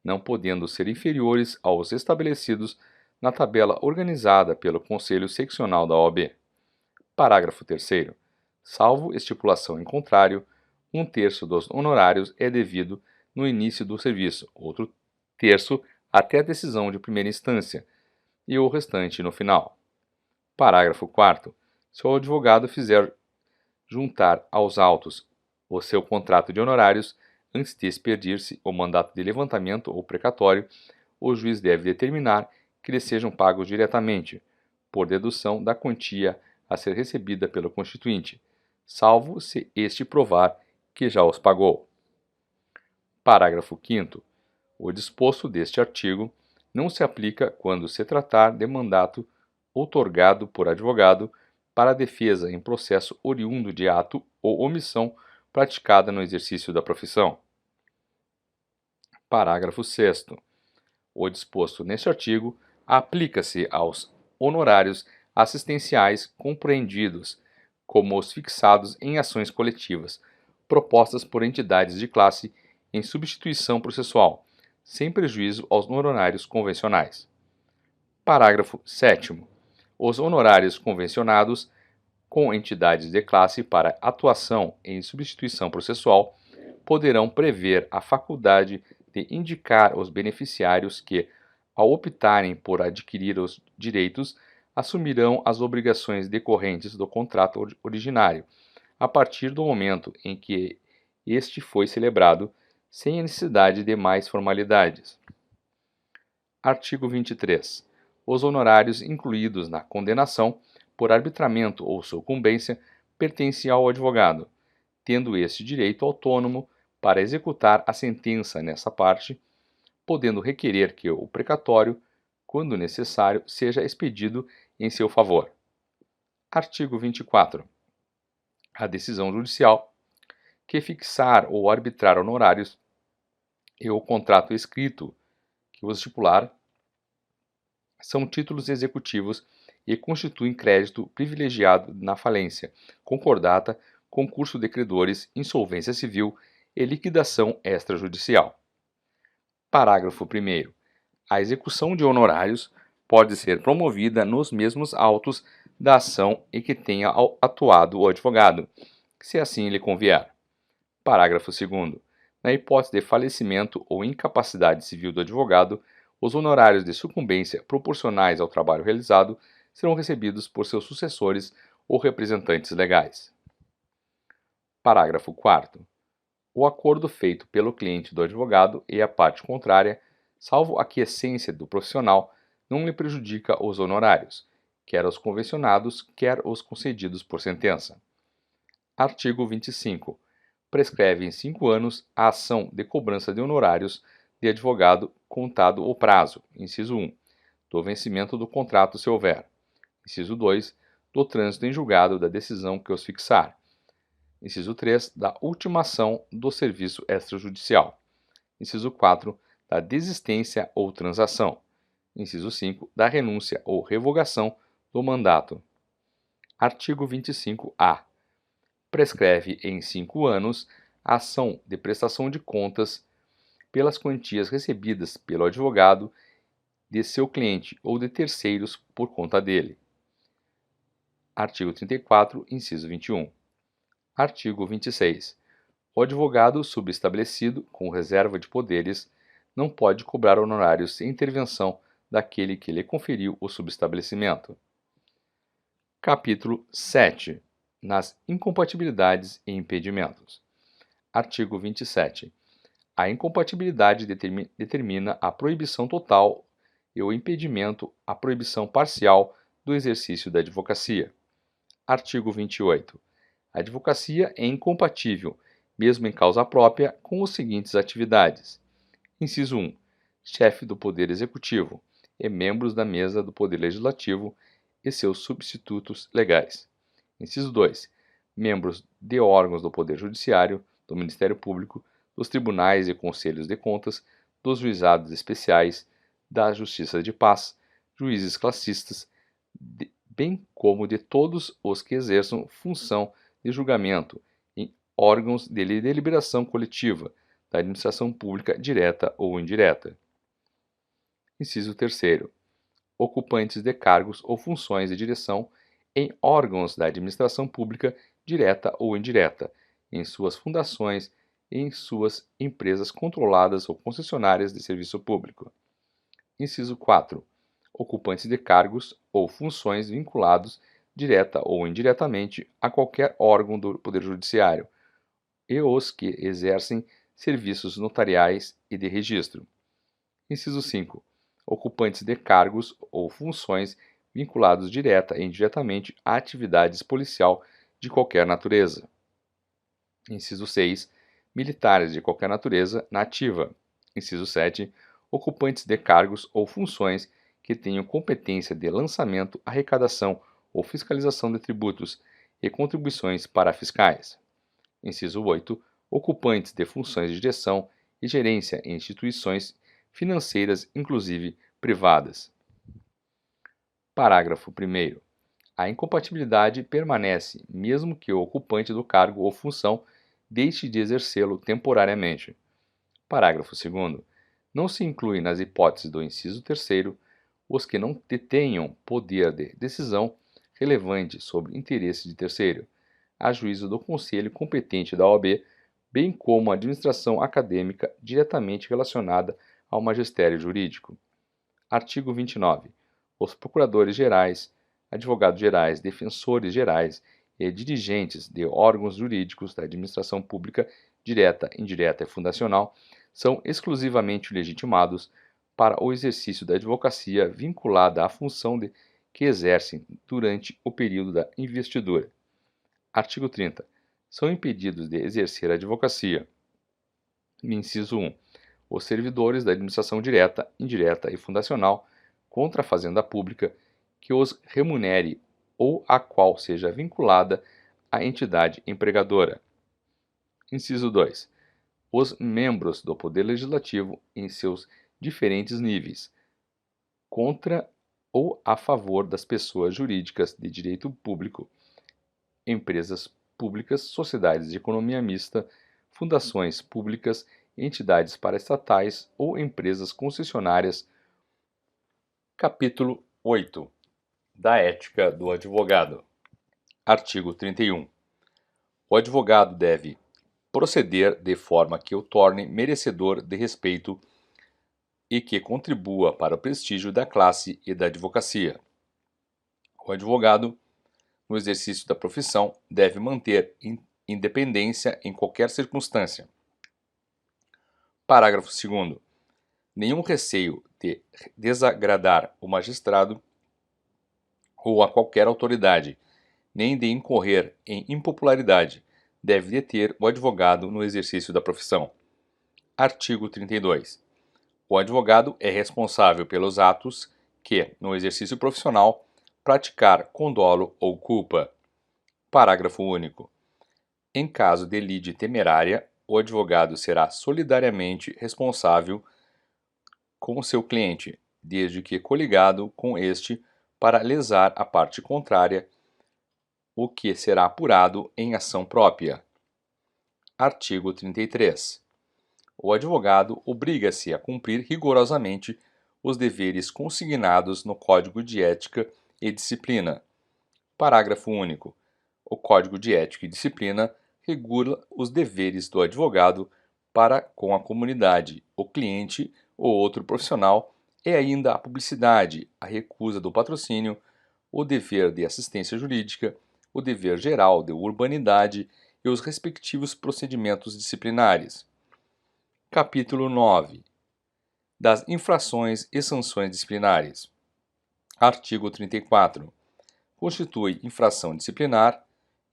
não podendo ser inferiores aos estabelecidos na tabela organizada pelo Conselho Seccional da OAB. Parágrafo 3º. Salvo estipulação em contrário, 1/3 dos honorários é devido no início do serviço, outro terço até a decisão de primeira instância e o restante no final. Parágrafo 4º. Se o advogado fizer juntar aos autos o seu contrato de honorários antes de expedir-se o mandato de levantamento ou precatório, o juiz deve determinar que lhes sejam pagos diretamente, por dedução da quantia a ser recebida pelo constituinte, salvo se este provar que já os pagou. Parágrafo 5º. O disposto deste artigo não se aplica quando se tratar de mandato outorgado por advogado para a defesa em processo oriundo de ato ou omissão praticada no exercício da profissão. Parágrafo 6º. O disposto neste artigo aplica-se aos honorários assistenciais compreendidos como os fixados em ações coletivas, propostas por entidades de classe em substituição processual, sem prejuízo aos honorários convencionais. Parágrafo 7º. Os honorários convencionados com entidades de classe para atuação em substituição processual poderão prever a faculdade de indicar os beneficiários que, ao optarem por adquirir os direitos, assumirão as obrigações decorrentes do contrato originário, a partir do momento em que este foi celebrado, sem a necessidade de mais formalidades. Artigo 23. Os honorários incluídos na condenação por arbitramento ou sucumbência pertencem ao advogado, tendo este direito autônomo para executar a sentença nessa parte, podendo requerer que o precatório, quando necessário, seja expedido em seu favor. Artigo 24. A decisão judicial que fixar ou arbitrar honorários e o contrato escrito que os estipular são títulos executivos e constituem crédito privilegiado na falência, concordata, concurso de credores, insolvência civil e liquidação extrajudicial. Parágrafo 1º. A execução de honorários pode ser promovida nos mesmos autos da ação e que tenha atuado o advogado, se assim lhe convier. Parágrafo 2º. Na hipótese de falecimento ou incapacidade civil do advogado, os honorários de sucumbência proporcionais ao trabalho realizado serão recebidos por seus sucessores ou representantes legais. Parágrafo 4º. O acordo feito pelo cliente do advogado e a parte contrária, salvo a aquiescência do profissional, não lhe prejudica os honorários, quer os convencionados, quer os concedidos por sentença. Artigo 25. Prescreve em 5 anos a ação de cobrança de honorários de advogado contado o prazo, inciso 1, do vencimento do contrato se houver, inciso 2, do trânsito em julgado da decisão que os fixar, inciso 3, da ultimação do serviço extrajudicial, inciso 4, da desistência ou transação, inciso 5, da renúncia ou revogação do mandato. Artigo 25-A. Prescreve em 5 anos a ação de prestação de contas pelas quantias recebidas pelo advogado de seu cliente ou de terceiros por conta dele. Artigo 34, inciso 21. Artigo 26. O advogado subestabelecido, com reserva de poderes, não pode cobrar honorários sem intervenção daquele que lhe conferiu o subestabelecimento. Capítulo 7. Nas incompatibilidades e impedimentos. Artigo 27. A incompatibilidade determina a proibição total e o impedimento a proibição parcial do exercício da advocacia. Artigo 28. A advocacia é incompatível, mesmo em causa própria, com as seguintes atividades. Inciso 1. Chefe do Poder Executivo e membros da Mesa do Poder Legislativo e seus substitutos legais. Inciso 2. Membros de órgãos do Poder Judiciário, do Ministério Público, dos tribunais e conselhos de contas, dos juizados especiais, da Justiça de Paz, juízes classistas, bem como de todos os que exerçam função de julgamento em órgãos de deliberação coletiva, da administração pública direta ou indireta. Inciso 3º. Ocupantes de cargos ou funções de direção em órgãos da administração pública direta ou indireta, em suas fundações e em suas empresas controladas ou concessionárias de serviço público. Inciso 4. Ocupantes de cargos ou funções vinculados direta ou indiretamente a qualquer órgão do Poder Judiciário e os que exercem serviços notariais e de registro. Inciso 5. Ocupantes de cargos ou funções vinculados direta e indiretamente a atividades policial de qualquer natureza. Inciso 6. Militares de qualquer natureza na ativa. Inciso 7. Ocupantes de cargos ou funções que tenham competência de lançamento, arrecadação ou fiscalização de tributos e contribuições para fiscais. Inciso 8. Ocupantes de funções de direção e gerência em instituições financeiras, inclusive privadas. Parágrafo 1º. A incompatibilidade permanece mesmo que o ocupante do cargo ou função deixe de exercê-lo temporariamente. Parágrafo 2º. Não se inclui nas hipóteses do inciso 3º os que não detenham poder de decisão relevante sobre interesse de terceiro, a juízo do conselho competente da OAB, bem como a administração acadêmica diretamente relacionada ao magistério jurídico. Artigo 29. Os procuradores-gerais, advogados-gerais, defensores-gerais e dirigentes de órgãos jurídicos da administração pública direta, indireta e fundacional são exclusivamente legitimados para o exercício da advocacia vinculada à função que exercem durante o período da investidura. Artigo 30. São impedidos de exercer a advocacia. Inciso 1. Os servidores da administração direta, indireta e fundacional contra a fazenda pública que os remunere ou a qual seja vinculada a entidade empregadora. Inciso 2. Os membros do Poder Legislativo em seus diferentes níveis, contra ou a favor das pessoas jurídicas de direito público, empresas públicas, sociedades de economia mista, fundações públicas, entidades paraestatais ou empresas concessionárias. Capítulo 8. da ética do advogado. Artigo 31. O advogado deve proceder de forma que o torne merecedor de respeito e que contribua para o prestígio da classe e da advocacia. O advogado, no exercício da profissão, deve manter independência em qualquer circunstância. Parágrafo 2º. Nenhum receio de desagradar o magistrado ou a qualquer autoridade, nem de incorrer em impopularidade, deve deter o advogado no exercício da profissão. Artigo 32. O advogado é responsável pelos atos que, no exercício profissional, praticar com dolo ou culpa. Parágrafo único. Em caso de lide temerária, o advogado será solidariamente responsável com o seu cliente, desde que coligado com este para lesar a parte contrária, o que será apurado em ação própria. Artigo 33. O advogado obriga-se a cumprir rigorosamente os deveres consignados no Código de Ética e Disciplina. Parágrafo único. O Código de Ética e Disciplina regula os deveres do advogado para com a comunidade, o cliente ou outro profissional e ainda a publicidade, a recusa do patrocínio, o dever de assistência jurídica, o dever geral de urbanidade e os respectivos procedimentos disciplinares. Capítulo 9. Das infrações e sanções disciplinares. Artigo 34. Constitui infração disciplinar,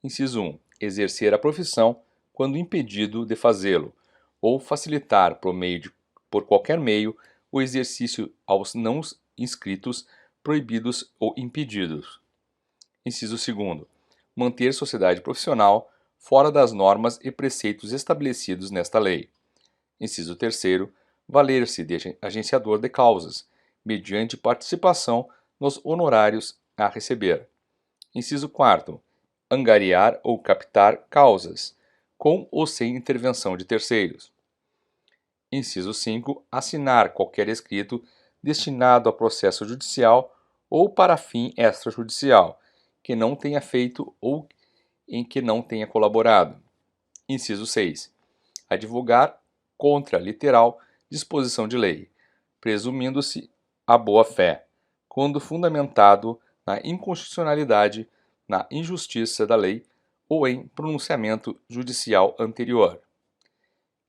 inciso 1, exercer a profissão quando impedido de fazê-lo, ou facilitar por qualquer meio o exercício aos não inscritos, proibidos ou impedidos. Inciso 2, manter sociedade profissional fora das normas e preceitos estabelecidos nesta lei. Inciso 3, valer-se de agenciador de causas, mediante participação nos honorários a receber. Inciso 4, angariar ou captar causas, com ou sem intervenção de terceiros. Inciso 5, assinar qualquer escrito destinado a processo judicial ou para fim extrajudicial, que não tenha feito ou em que não tenha colaborado. Inciso 6, advogar contra a literal disposição de lei, presumindo-se a boa-fé, quando fundamentado na inconstitucionalidade, na injustiça da lei ou em pronunciamento judicial anterior.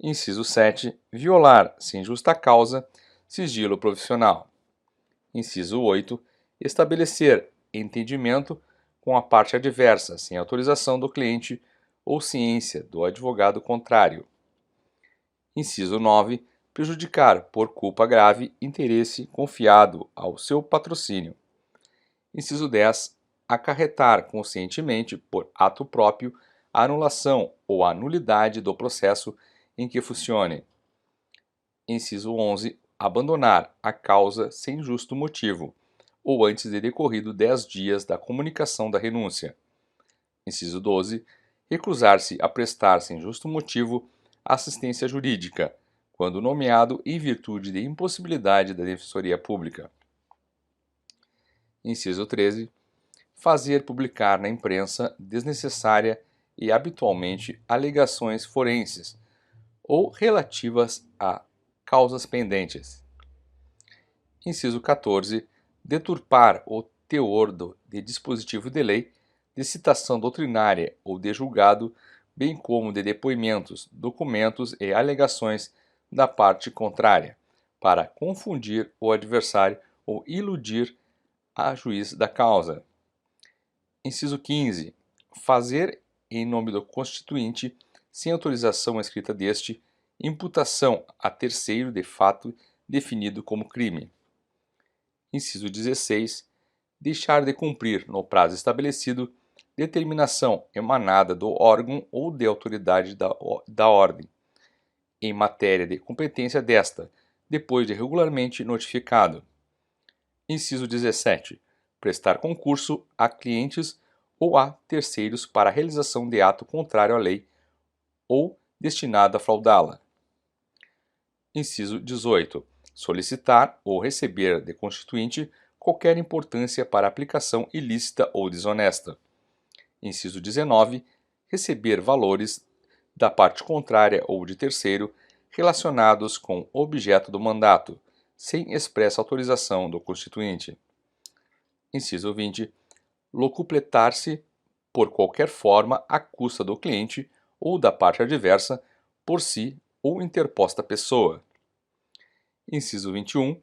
Inciso 7. Violar, sem justa causa, sigilo profissional. Inciso 8. Estabelecer entendimento com a parte adversa, sem autorização do cliente ou ciência do advogado contrário. Inciso 9. Prejudicar, por culpa grave, interesse confiado ao seu patrocínio. Inciso 10. Acarretar conscientemente, por ato próprio, a anulação ou a nulidade do processo em que funcione. Inciso 11. Abandonar a causa sem justo motivo, ou antes de decorrido 10 dias da comunicação da renúncia. Inciso 12. Recusar-se a prestar sem justo motivo assistência jurídica, quando nomeado em virtude de impossibilidade da Defensoria Pública. Inciso 13. Fazer publicar na imprensa desnecessária e habitualmente alegações forenses ou relativas a causas pendentes. Inciso 14. Deturpar o teor de dispositivo de lei, de citação doutrinária ou de julgado, bem como de depoimentos, documentos e alegações da parte contrária, para confundir o adversário ou iludir a juiz da causa. Inciso 15. Fazer, em nome do constituinte, sem autorização escrita deste, imputação a terceiro de fato definido como crime. Inciso 16. Deixar de cumprir, no prazo estabelecido, determinação emanada do órgão ou de autoridade da ordem, em matéria de competência desta, depois de regularmente notificado. Inciso 17. Prestar concurso a clientes ou a terceiros para a realização de ato contrário à lei ou destinado a fraudá-la. Inciso 18. Solicitar ou receber de constituinte qualquer importância para aplicação ilícita ou desonesta. Inciso 19. Receber valores da parte contrária ou de terceiro relacionados com o objeto do mandato, sem expressa autorização do constituinte. Inciso 20. Locupletar-se por qualquer forma à custa do cliente ou da parte adversa por si ou interposta pessoa. Inciso 21.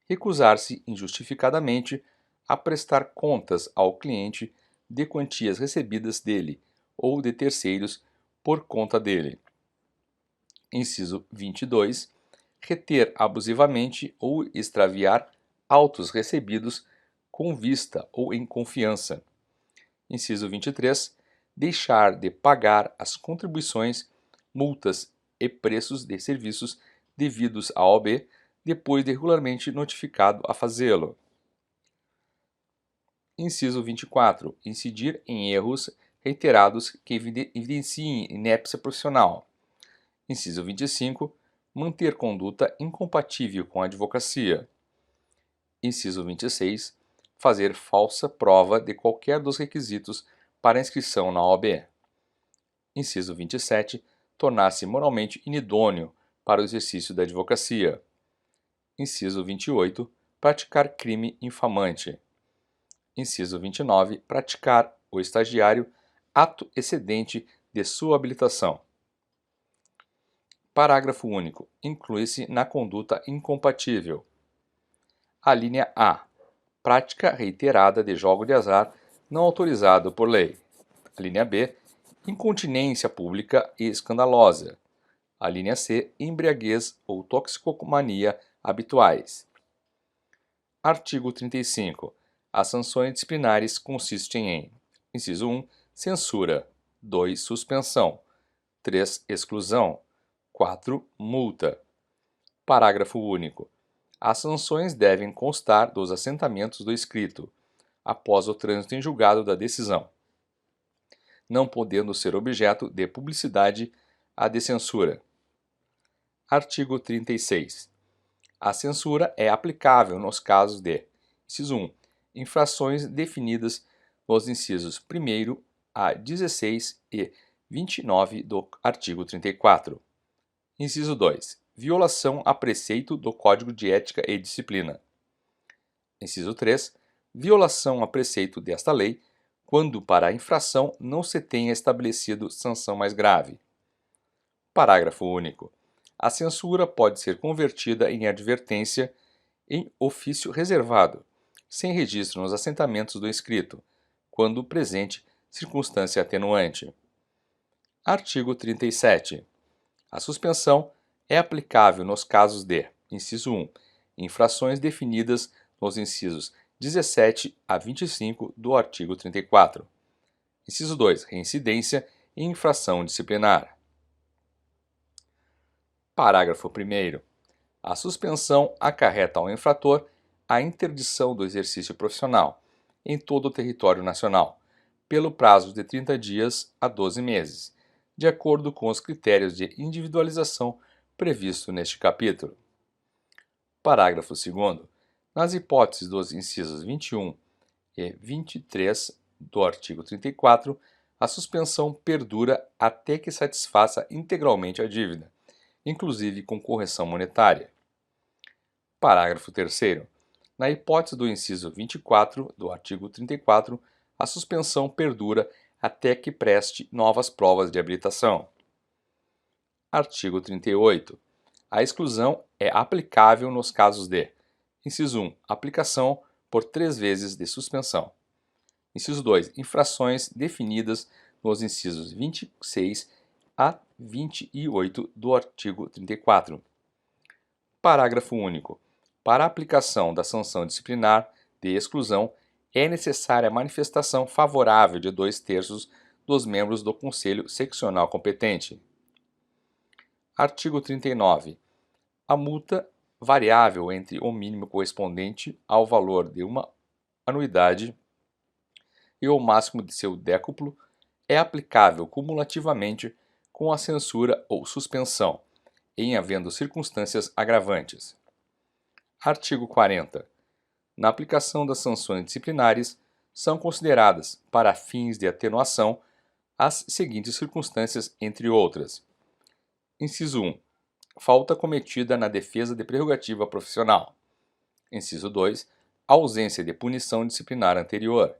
Recusar-se injustificadamente a prestar contas ao cliente de quantias recebidas dele ou de terceiros por conta dele. Inciso 22. Reter abusivamente ou extraviar autos recebidos com vista ou em confiança. Inciso 23. Deixar de pagar as contribuições, multas e preços de serviços devidos à OAB depois de regularmente notificado a fazê-lo. Inciso 24. Incidir em erros reiterados que evidenciem inépcia profissional. Inciso 25. Manter conduta incompatível com a advocacia. Inciso 26. Fazer falsa prova de qualquer dos requisitos para inscrição na OAB. Inciso 27. Tornar-se moralmente inidôneo para o exercício da advocacia. Inciso 28. Praticar crime infamante. Inciso 29. Praticar o estagiário ato excedente de sua habilitação. Parágrafo único. Inclui-se na conduta incompatível. A linha A. Prática reiterada de jogo de azar não autorizado por lei. A linha B. Incontinência pública e escandalosa. A linha C. Embriaguez ou toxicomania habituais. Artigo 35. As sanções disciplinares consistem em: inciso 1. Censura. 2. Suspensão. 3. Exclusão. 4. Multa. Parágrafo único. As sanções devem constar dos assentamentos do escrito, após o trânsito em julgado da decisão, não podendo ser objeto de publicidade a de censura. Artigo 36. A censura é aplicável nos casos de: inciso 1. Infrações definidas nos incisos 1º a 16 e 29 do artigo 34. Inciso 2. Violação a preceito do Código de Ética e Disciplina. Inciso 3. Violação a preceito desta lei, quando para a infração não se tenha estabelecido sanção mais grave. Parágrafo único. A censura pode ser convertida em advertência em ofício reservado, sem registro nos assentamentos do escrito, quando presente circunstância atenuante. Artigo 37. A suspensão é aplicável nos casos de: inciso 1. Infrações definidas nos incisos 17 a 25 do artigo 34. Inciso 2. Reincidência em infração disciplinar. Parágrafo 1º. A suspensão acarreta ao infrator a interdição do exercício profissional, em todo o território nacional, pelo prazo de 30 dias a 12 meses, de acordo com os critérios de individualização previsto neste capítulo. Parágrafo 2º. Nas hipóteses dos incisos 21 e 23 do artigo 34, a suspensão perdura até que satisfaça integralmente a dívida, inclusive com correção monetária. Parágrafo 3º. Na hipótese do inciso 24 do artigo 34, a suspensão perdura até que preste novas provas de habilitação. Artigo 38. A exclusão é aplicável nos casos de: inciso 1. Aplicação por 3 vezes de suspensão. Inciso 2. Infrações definidas nos incisos 26 a 28 do artigo 34. Parágrafo único. Para a aplicação da sanção disciplinar de exclusão, é necessária a manifestação favorável de 2/3 dos membros do Conselho Seccional competente. Artigo 39. A multa, variável entre o mínimo correspondente ao valor de uma anuidade e o máximo de seu décuplo, é aplicável cumulativamente com a censura ou suspensão, em havendo circunstâncias agravantes. Artigo 40. Na aplicação das sanções disciplinares, são consideradas, para fins de atenuação, as seguintes circunstâncias, entre outras. Inciso 1. Falta cometida na defesa de prerrogativa profissional. Inciso 2. Ausência de punição disciplinar anterior.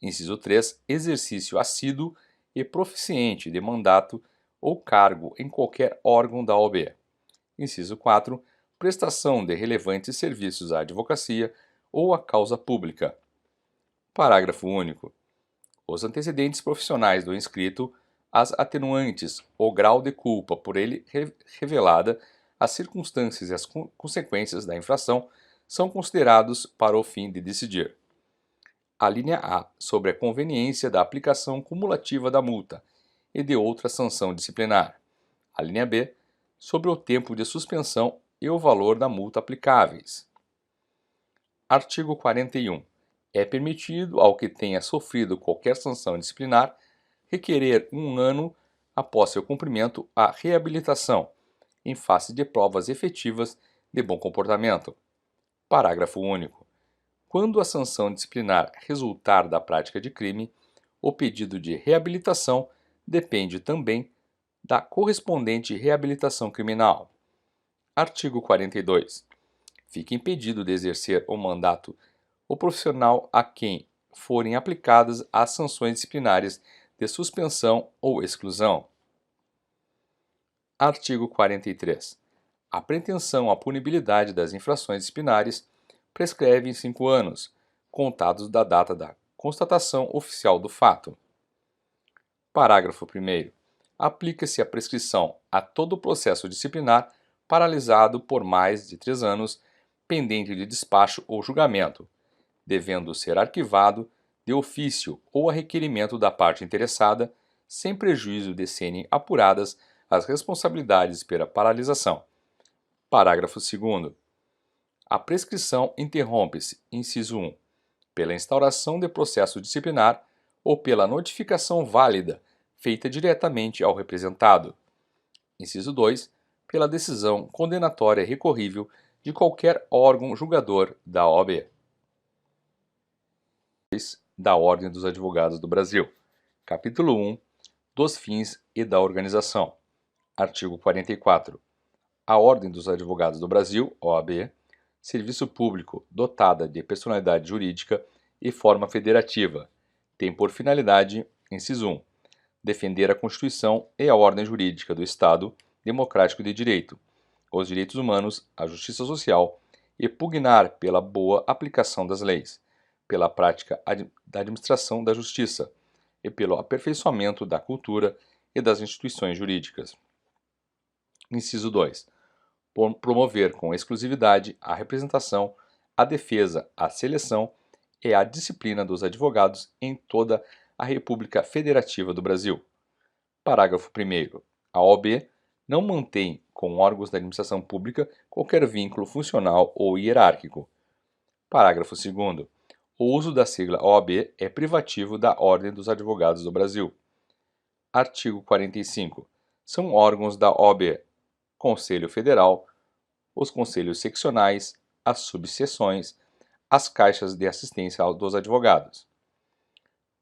Inciso 3. Exercício assíduo e proficiente de mandato ou cargo em qualquer órgão da OAB. Inciso 4. Prestação de relevantes serviços à advocacia ou à causa pública. Parágrafo único. Os antecedentes profissionais do inscrito, as atenuantes, o grau de culpa por ele revelada, as circunstâncias e as consequências da infração são considerados para o fim de decidir. A linha A, sobre a conveniência da aplicação cumulativa da multa e de outra sanção disciplinar. A linha B, sobre o tempo de suspensão e o valor da multa aplicáveis. Artigo 41. É permitido ao que tenha sofrido qualquer sanção disciplinar requerer 1 ano após seu cumprimento a reabilitação, em face de provas efetivas de bom comportamento. Parágrafo único. Quando a sanção disciplinar resultar da prática de crime, o pedido de reabilitação depende também da correspondente reabilitação criminal. Artigo 42. Fica impedido de exercer o mandato o profissional a quem forem aplicadas as sanções disciplinares de suspensão ou exclusão. Artigo 43. A pretensão à punibilidade das infrações disciplinares prescreve em 5 anos, contados da data da constatação oficial do fato. Parágrafo 1º. Aplica-se a prescrição a todo processo disciplinar paralisado por mais de 3 anos, pendente de despacho ou julgamento, devendo ser arquivado de ofício ou a requerimento da parte interessada, sem prejuízo de serem apuradas as responsabilidades pela paralisação. Parágrafo 2º. A prescrição interrompe-se, inciso 1, pela instauração de processo disciplinar ou pela notificação válida feita diretamente ao representado. Inciso 2, pela decisão condenatória recorrível de qualquer órgão julgador da OAB. Da Ordem dos Advogados do Brasil. Capítulo 1. Dos fins e da organização. Artigo 44. A Ordem dos Advogados do Brasil, OAB, serviço público dotada de personalidade jurídica e forma federativa, tem por finalidade, inciso 1, defender a Constituição e a ordem jurídica do Estado democrático de direito, os direitos humanos, a justiça social e pugnar pela boa aplicação das leis, pela prática da administração da justiça e pelo aperfeiçoamento da cultura e das instituições jurídicas. Inciso 2. Promover com exclusividade a representação, a defesa, a seleção e a disciplina dos advogados em toda a República Federativa do Brasil. Parágrafo 1º. A OAB não mantém com órgãos da administração pública qualquer vínculo funcional ou hierárquico. Parágrafo 2º. O uso da sigla OAB é privativo da Ordem dos Advogados do Brasil. Artigo 45. São órgãos da OAB: Conselho Federal, os conselhos seccionais, as subseções, as caixas de assistência dos advogados.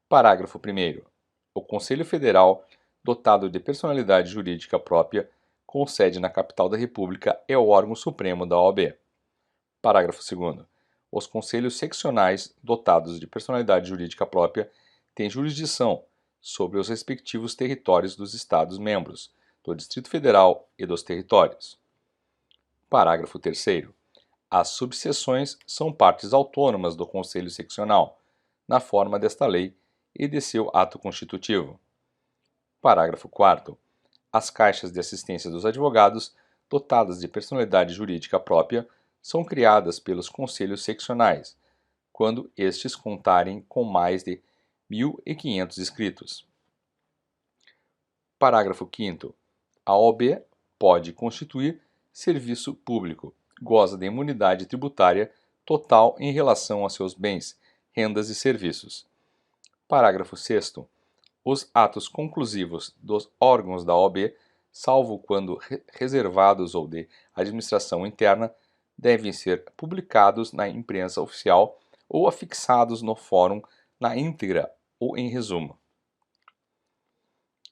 Parágrafo 1º. O Conselho Federal, dotado de personalidade jurídica própria, com sede na capital da República, é o órgão supremo da OAB. Parágrafo 2º. Os conselhos seccionais, dotados de personalidade jurídica própria, têm jurisdição sobre os respectivos territórios dos Estados-membros, do Distrito Federal e dos territórios. Parágrafo 3º. As subseções são partes autônomas do Conselho Seccional, na forma desta lei e de seu ato constitutivo. Parágrafo 4º. As caixas de assistência dos advogados, dotadas de personalidade jurídica própria, são criadas pelos conselhos seccionais, quando estes contarem com mais de 1.500 inscritos. Parágrafo 5º. A OAB pode constituir serviço público, goza de imunidade tributária total em relação a seus bens, rendas e serviços. Parágrafo 6º. Os atos conclusivos dos órgãos da OAB, salvo quando reservados ou de administração interna, devem ser publicados na imprensa oficial ou afixados no fórum na íntegra ou em resumo.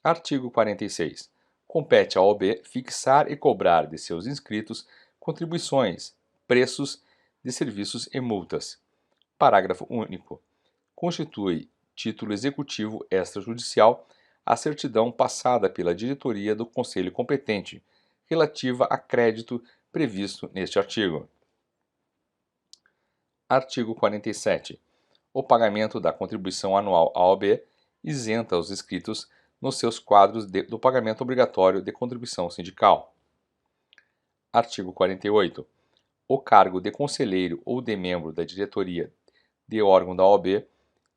Artigo 46. Compete à OAB fixar e cobrar de seus inscritos contribuições, preços de serviços e multas. Parágrafo único. Constitui título executivo extrajudicial a certidão passada pela diretoria do Conselho competente, relativa a crédito previsto neste artigo. Artigo 47. O pagamento da contribuição anual à OAB isenta os inscritos nos seus quadros do pagamento obrigatório de contribuição sindical. Artigo 48. O cargo de conselheiro ou de membro da diretoria de órgão da OAB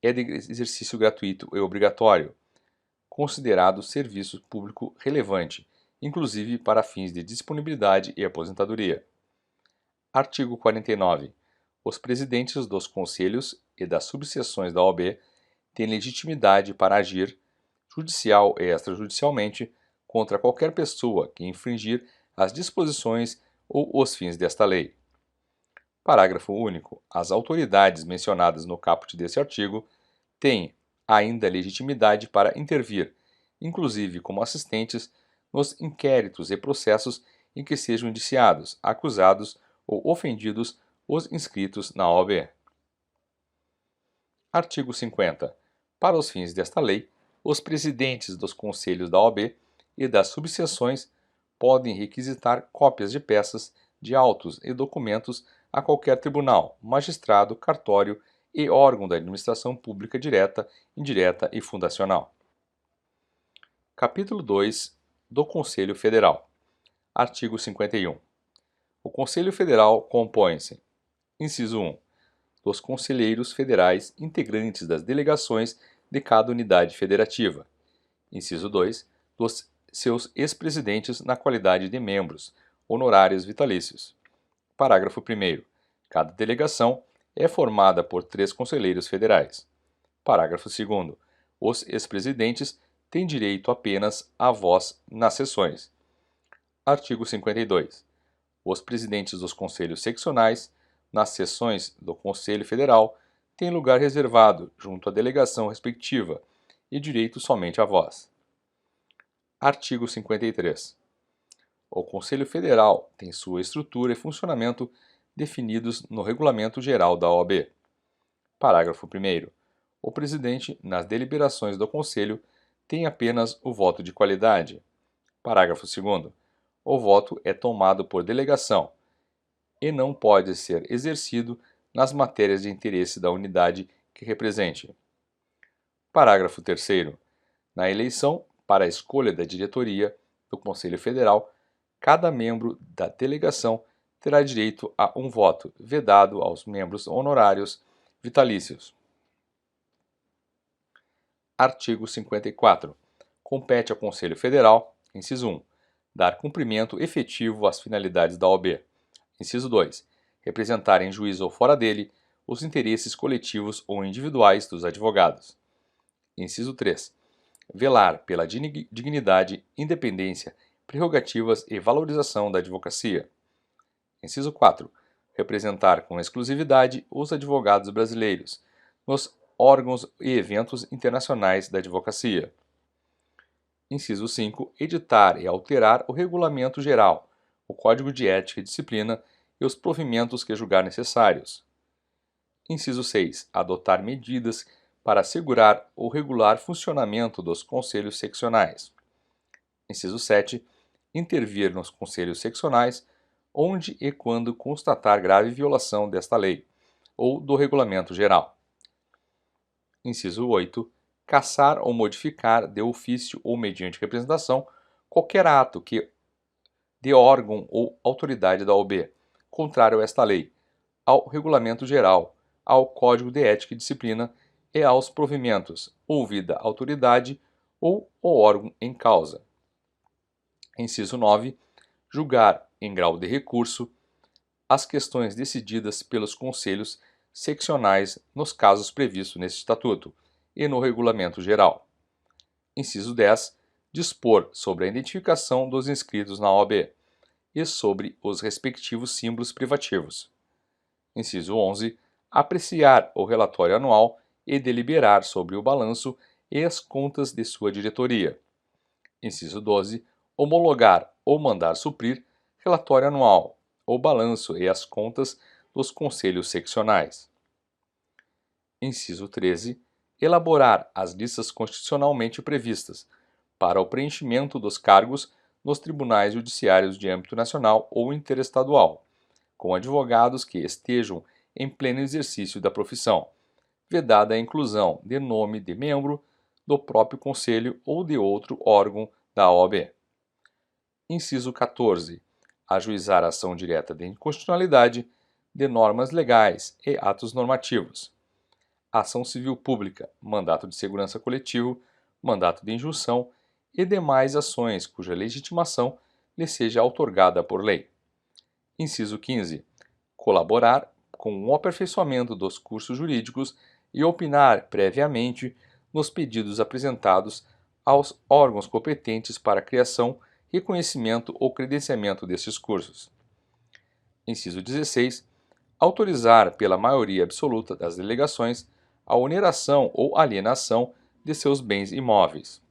é de exercício gratuito e obrigatório, considerado serviço público relevante, inclusive para fins de disponibilidade e aposentadoria. Artigo 49. Os presidentes dos conselhos e das subseções da OAB têm legitimidade para agir, judicial e extrajudicialmente, contra qualquer pessoa que infringir as disposições ou os fins desta lei. Parágrafo único. As autoridades mencionadas no caput deste artigo têm ainda legitimidade para intervir, inclusive como assistentes, nos inquéritos e processos em que sejam indiciados, acusados ou ofendidos os inscritos na OAB. Artigo 50. Para os fins desta lei, os presidentes dos conselhos da OAB e das subseções podem requisitar cópias de peças, de autos e documentos a qualquer tribunal, magistrado, cartório e órgão da administração pública direta, indireta e fundacional. Capítulo 2 do Conselho Federal. Artigo 51. O Conselho Federal compõe-se: inciso 1. Dos conselheiros federais integrantes das delegações de cada unidade federativa. Inciso 2. Dos seus ex-presidentes na qualidade de membros, honorários vitalícios. Parágrafo 1º. Cada delegação é formada por 3 conselheiros federais. Parágrafo 2º. Os ex-presidentes têm direito apenas à voz nas sessões. Artigo 52. Os presidentes dos conselhos seccionais, nas sessões do Conselho Federal, têm lugar reservado junto à delegação respectiva e direito somente à voz. Artigo 53. O Conselho Federal tem sua estrutura e funcionamento definidos no Regulamento Geral da OAB. Parágrafo 1º. O presidente, nas deliberações do Conselho, tem apenas o voto de qualidade. Parágrafo 2º. O voto é tomado por delegação e não pode ser exercido nas matérias de interesse da unidade que represente. Parágrafo 3º. Na eleição para a escolha da diretoria do Conselho Federal, cada membro da delegação terá direito a um voto, vedado aos membros honorários vitalícios. Artigo 54. Compete ao Conselho Federal, inciso 1, dar cumprimento efetivo às finalidades da OAB. Inciso 2. Representar em juízo ou fora dele os interesses coletivos ou individuais dos advogados. Inciso 3. Velar pela dignidade, independência, prerrogativas e valorização da advocacia. Inciso 4. Representar com exclusividade os advogados brasileiros nos órgãos e eventos internacionais da advocacia. Inciso 5. Editar e alterar o Regulamento Geral, o Código de Ética e Disciplina e os provimentos que julgar necessários. Inciso 6. Adotar medidas para assegurar o regular funcionamento dos conselhos seccionais. Inciso 7. Intervir nos conselhos seccionais onde e quando constatar grave violação desta lei ou do Regulamento Geral. Inciso 8. Cassar ou modificar de ofício ou mediante representação qualquer ato que de órgão ou autoridade da OAB, contrário a esta lei, ao Regulamento Geral, ao Código de Ética e Disciplina e aos provimentos, ouvida a autoridade ou o órgão em causa. Inciso 9. Julgar, em grau de recurso, as questões decididas pelos conselhos seccionais nos casos previstos neste Estatuto e no Regulamento Geral. Inciso 10. Dispor sobre a identificação dos inscritos na OAB, e sobre os respectivos símbolos privativos. Inciso 11. Apreciar o relatório anual e deliberar sobre o balanço e as contas de sua diretoria. Inciso 12. Homologar ou mandar suprir relatório anual, o balanço e as contas dos conselhos seccionais. Inciso 13. Elaborar as listas constitucionalmente previstas para o preenchimento dos cargos nos tribunais judiciários de âmbito nacional ou interestadual, com advogados que estejam em pleno exercício da profissão, vedada a inclusão de nome de membro do próprio Conselho ou de outro órgão da OAB. Inciso 14. Ajuizar a ação direta de inconstitucionalidade de normas legais e atos normativos. Ação civil pública, mandato de segurança coletivo, mandato de injunção e demais ações cuja legitimação lhe seja outorgada por lei. Inciso 15. Colaborar com o aperfeiçoamento dos cursos jurídicos e opinar previamente nos pedidos apresentados aos órgãos competentes para a criação, reconhecimento ou credenciamento desses cursos. Inciso 16. Autorizar pela maioria absoluta das delegações a oneração ou alienação de seus bens imóveis.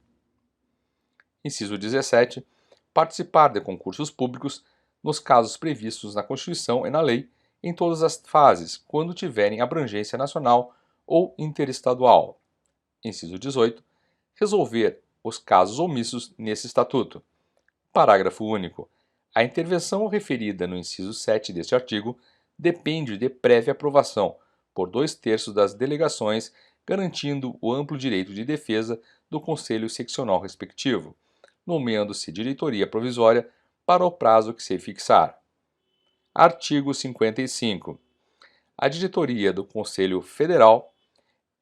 Inciso 17. Participar de concursos públicos nos casos previstos na Constituição e na lei, em todas as fases, quando tiverem abrangência nacional ou interestadual. Inciso 18. Resolver os casos omissos nesse Estatuto. Parágrafo único. A intervenção referida no inciso 7 deste artigo depende de prévia aprovação por 2/3 das delegações, garantindo o amplo direito de defesa do Conselho Seccional respectivo, nomeando-se diretoria provisória para o prazo que se fixar. Artigo 55. A diretoria do Conselho Federal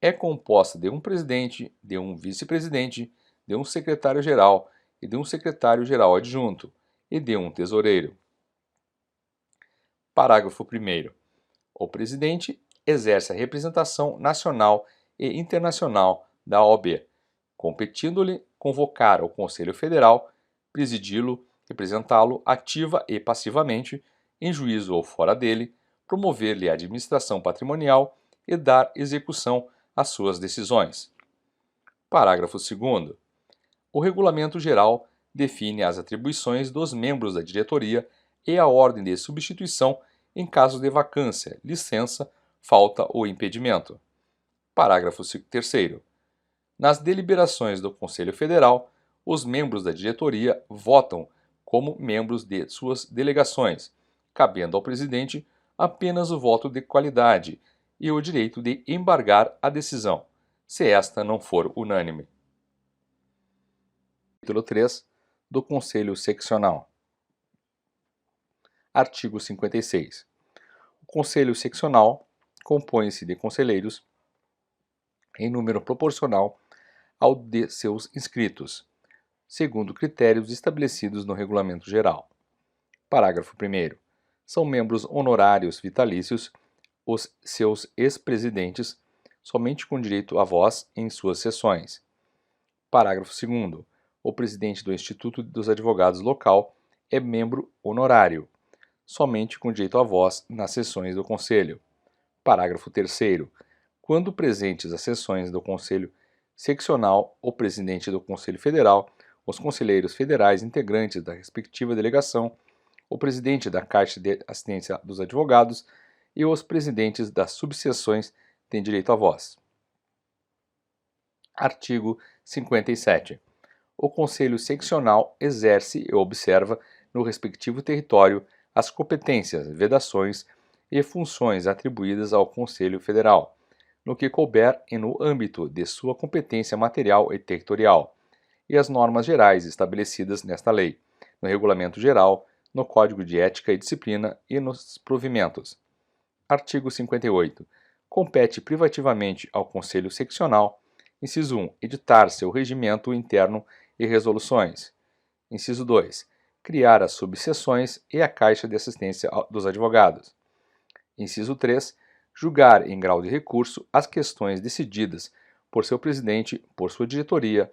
é composta de um presidente, de um vice-presidente, de um secretário-geral e de um secretário-geral adjunto, e de um tesoureiro. Parágrafo 1º. O presidente exerce a representação nacional e internacional da OAB, competindo-lhe convocar o Conselho Federal, presidi-lo, representá-lo ativa e passivamente, em juízo ou fora dele, promover-lhe a administração patrimonial e dar execução às suas decisões. Parágrafo 2º. O Regulamento Geral define as atribuições dos membros da diretoria e a ordem de substituição em caso de vacância, licença, falta ou impedimento. Parágrafo 3º. Nas deliberações do Conselho Federal, os membros da diretoria votam como membros de suas delegações, cabendo ao presidente apenas o voto de qualidade e o direito de embargar a decisão, se esta não for unânime. Capítulo 3 do Conselho Seccional. Artigo 56. O Conselho Seccional compõe-se de conselheiros em número proporcional ao de seus inscritos, segundo critérios estabelecidos no Regulamento Geral. Parágrafo 1º. São membros honorários vitalícios os seus ex-presidentes, somente com direito a voz em suas sessões. Parágrafo 2º. O presidente do Instituto dos Advogados local é membro honorário, somente com direito a voz nas sessões do Conselho. Parágrafo 3º. Quando presentes às sessões do Conselho Seccional, o presidente do Conselho Federal, os conselheiros federais integrantes da respectiva delegação, o presidente da Caixa de Assistência dos Advogados e os presidentes das subseções têm direito à voz. Artigo 57. O Conselho Seccional exerce e observa no respectivo território as competências, vedações e funções atribuídas ao Conselho Federal, no que couber e no âmbito de sua competência material e territorial, e as normas gerais estabelecidas nesta lei, no Regulamento Geral, no Código de Ética e Disciplina e nos provimentos. Artigo 58. Compete privativamente ao Conselho Seccional, inciso 1, editar seu regimento interno e resoluções. Inciso 2. Criar as subseções e a Caixa de Assistência dos Advogados. Inciso 3. Julgar em grau de recurso as questões decididas por seu presidente, por sua diretoria,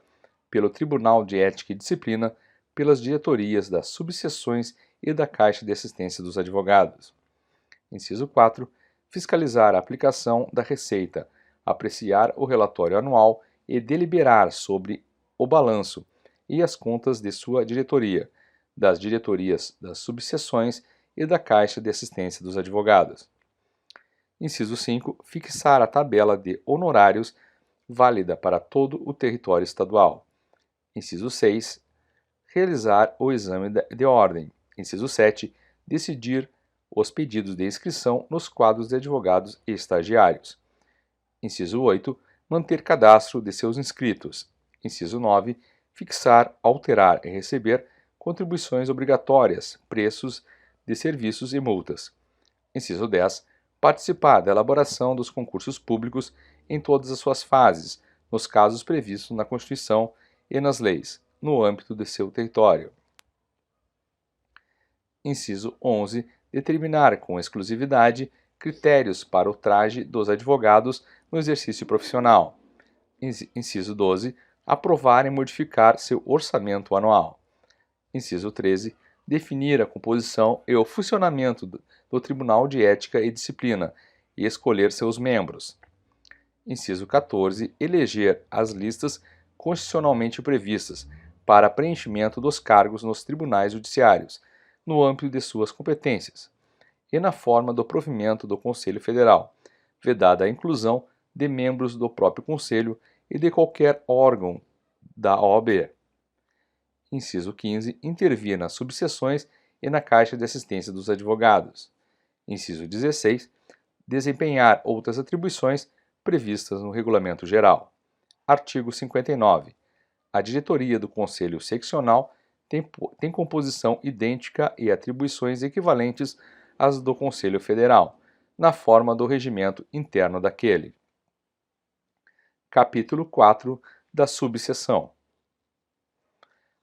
pelo Tribunal de Ética e Disciplina, pelas diretorias das subseções e da Caixa de Assistência dos Advogados. Inciso 4. Fiscalizar a aplicação da receita, apreciar o relatório anual e deliberar sobre o balanço e as contas de sua diretoria, das diretorias das subseções e da Caixa de Assistência dos Advogados. Inciso 5. Fixar a tabela de honorários válida para todo o território estadual. Inciso 6. Realizar o exame de ordem. Inciso 7. Decidir os pedidos de inscrição nos quadros de advogados e estagiários. Inciso 8. Manter cadastro de seus inscritos. Inciso 9. Fixar, alterar e receber contribuições obrigatórias, preços de serviços e multas. Inciso 10. Participar da elaboração dos concursos públicos em todas as suas fases, nos casos previstos na Constituição e nas leis, no âmbito de seu território. Inciso 11. Determinar com exclusividade critérios para o traje dos advogados no exercício profissional. Inciso 12. Aprovar e modificar seu orçamento anual. Inciso 13. Definir a composição e o funcionamento do Tribunal de Ética e Disciplina e escolher seus membros. Inciso 14. Eleger as listas constitucionalmente previstas para preenchimento dos cargos nos tribunais judiciários, no âmbito de suas competências, e na forma do provimento do Conselho Federal, vedada a inclusão de membros do próprio Conselho e de qualquer órgão da OAB. Inciso 15. Intervir nas subseções e na Caixa de Assistência dos Advogados. Inciso 16. Desempenhar outras atribuições previstas no Regulamento Geral. Artigo 59. A diretoria do Conselho Seccional tem composição idêntica e atribuições equivalentes às do Conselho Federal, na forma do regimento interno daquele. Capítulo 4 da subseção.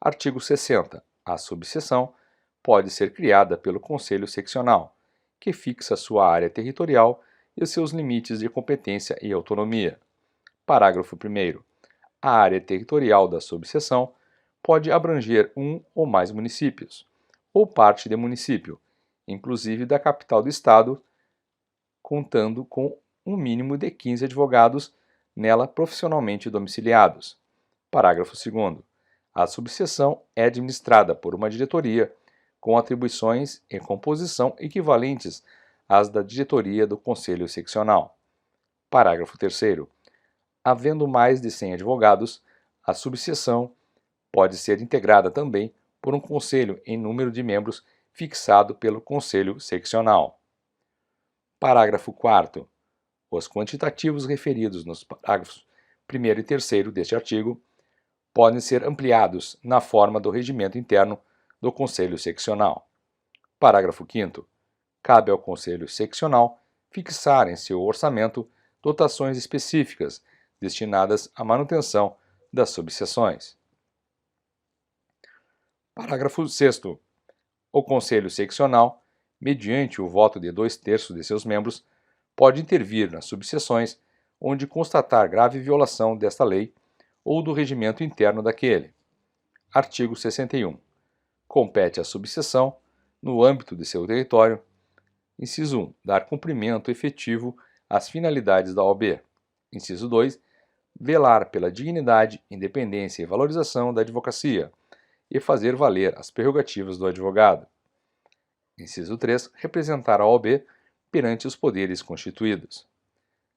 Artigo 60. A subseção pode ser criada pelo Conselho Seccional, que fixa sua área territorial e os seus limites de competência e autonomia. Parágrafo 1º. A área territorial da subseção pode abranger um ou mais municípios, ou parte de município, inclusive da capital do estado, contando com um mínimo de 15 advogados nela profissionalmente domiciliados. Parágrafo 2º. A subseção é administrada por uma diretoria, com atribuições e composição equivalentes às da diretoria do Conselho Seccional. Parágrafo 3º. Havendo mais de 100 advogados, a subseção pode ser integrada também por um conselho em número de membros fixado pelo Conselho Seccional. Parágrafo 4º. Os quantitativos referidos nos parágrafos 1º e 3º deste artigo podem ser ampliados na forma do regimento interno do Conselho Seccional. Parágrafo 5º. Cabe ao Conselho Seccional fixar em seu orçamento dotações específicas destinadas à manutenção das subseções. Parágrafo 6º. O Conselho Seccional, mediante o voto de 2/3 de seus membros, pode intervir nas subseções onde constatar grave violação desta lei ou do regimento interno daquele. Artigo 61. Compete à subseção, no âmbito de seu território: inciso 1. Dar cumprimento efetivo às finalidades da OAB. Inciso 2. Velar pela dignidade, independência e valorização da advocacia e fazer valer as prerrogativas do advogado. Inciso 3. Representar a OAB perante os poderes constituídos.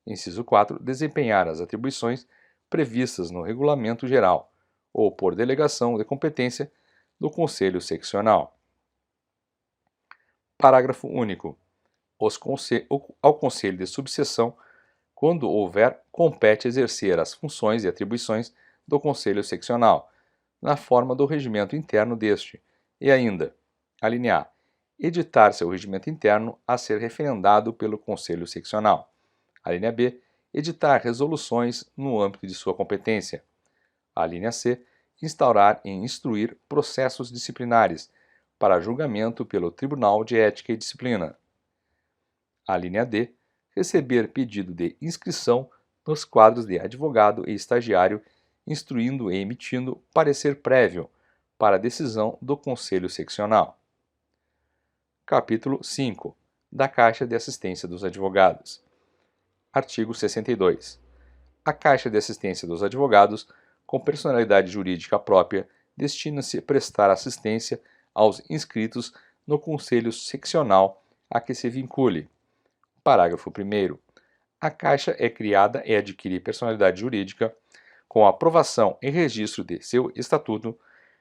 Inciso 4. Desempenhar as atribuições previstas no Regulamento Geral ou por delegação de competência do Conselho Seccional. Parágrafo único. Ao Conselho de Subseção, quando houver, compete exercer as funções e atribuições do Conselho Seccional, na forma do regimento interno deste, e ainda, alínea A, editar seu regimento interno a ser referendado pelo Conselho Seccional. Alínea B, editar resoluções no âmbito de sua competência. Alínea C, instaurar e instruir processos disciplinares para julgamento pelo Tribunal de Ética e Disciplina. Alínea D, receber pedido de inscrição nos quadros de advogado e estagiário, instruindo e emitindo parecer prévio para a decisão do Conselho Seccional. Capítulo 5. Da Caixa de Assistência dos Advogados. Artigo 62. A Caixa de Assistência dos Advogados, com personalidade jurídica própria, destina-se a prestar assistência aos inscritos no Conselho Seccional a que se vincule. Parágrafo 1º. A Caixa é criada e adquire personalidade jurídica com a aprovação e registro de seu estatuto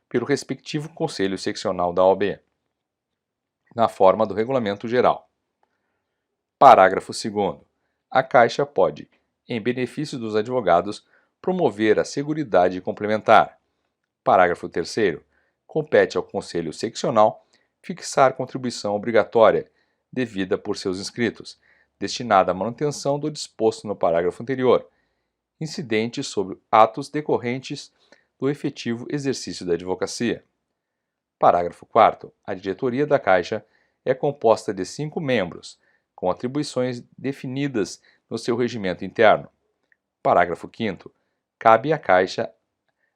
pelo respectivo Conselho Seccional da OAB, na forma do Regulamento Geral. Parágrafo 2º. A Caixa pode, em benefício dos advogados, promover a seguridade complementar. Parágrafo 3º. Compete ao Conselho Seccional fixar contribuição obrigatória devida por seus inscritos, destinada à manutenção do disposto no parágrafo anterior, incidente sobre atos decorrentes do efetivo exercício da advocacia. Parágrafo 4º. A diretoria da Caixa é composta de 5 membros, com atribuições definidas no seu regimento interno. Parágrafo 5º. Cabe à Caixa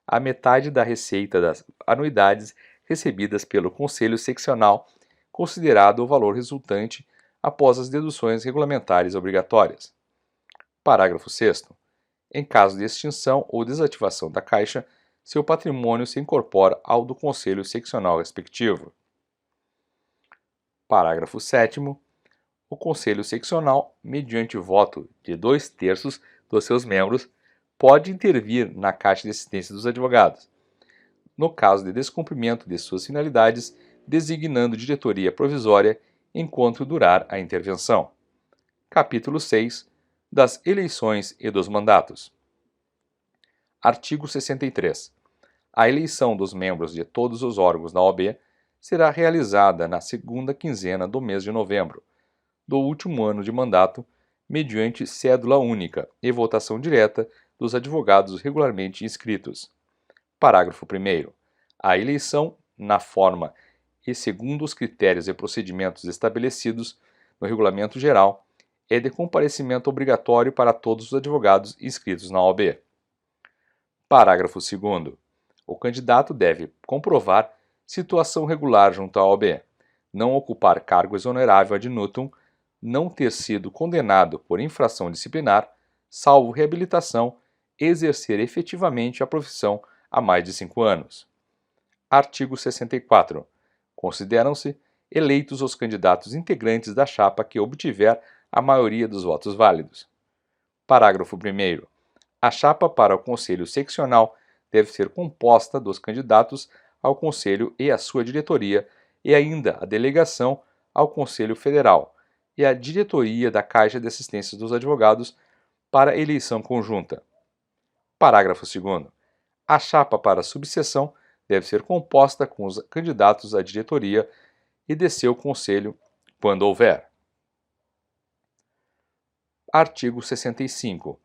a metade da receita das anuidades recebidas pelo Conselho Seccional, considerado o valor resultante após as deduções regulamentares obrigatórias. Parágrafo 6º. Em caso de extinção ou desativação da Caixa, seu patrimônio se incorpora ao do Conselho Seccional respectivo. Parágrafo 7º. O Conselho Seccional, mediante voto de 2/3 dos seus membros, pode intervir na Caixa de Assistência dos Advogados, no caso de descumprimento de suas finalidades, designando diretoria provisória enquanto durar a intervenção. Capítulo 6. Das eleições e dos mandatos. Artigo 63. A eleição dos membros de todos os órgãos da OAB será realizada na segunda quinzena do mês de novembro do último ano de mandato, mediante cédula única e votação direta dos advogados regularmente inscritos. Parágrafo 1º. A eleição, na forma e segundo os critérios e procedimentos estabelecidos no Regulamento Geral, é de comparecimento obrigatório para todos os advogados inscritos na OAB. Parágrafo 2º. O candidato deve comprovar situação regular junto à OAB, não ocupar cargo exonerável ad nutum, não ter sido condenado por infração disciplinar, salvo reabilitação, exercer efetivamente a profissão há mais de 5 anos. Artigo 64. Consideram-se eleitos os candidatos integrantes da chapa que obtiver a maioria dos votos válidos. Parágrafo 1º. A chapa para o Conselho Seccional deve ser composta dos candidatos ao Conselho e à sua diretoria, e ainda a delegação ao Conselho Federal e a diretoria da Caixa de Assistência dos Advogados para eleição conjunta. Parágrafo 2º. A chapa para a subseção deve ser composta com os candidatos à diretoria e de seu conselho, quando houver. Artigo 65.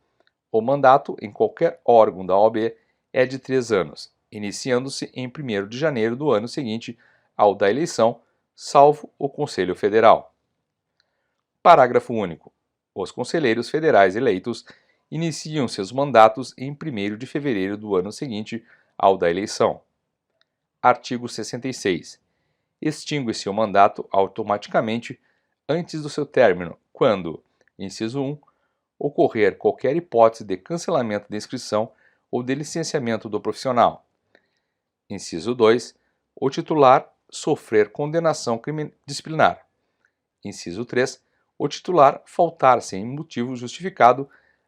O mandato em qualquer órgão da OAB é de 3 anos, iniciando-se em 1º de janeiro do ano seguinte ao da eleição, salvo o Conselho Federal. Parágrafo único. Os conselheiros federais eleitos iniciam seus mandatos em 1º de fevereiro do ano seguinte ao da eleição. Artigo 66. Extingue-se o mandato automaticamente antes do seu término, quando, inciso 1, ocorrer qualquer hipótese de cancelamento da inscrição ou de licenciamento do profissional. Inciso 2, o titular sofrer condenação disciplinar. Inciso 3, o titular faltar sem motivo justificado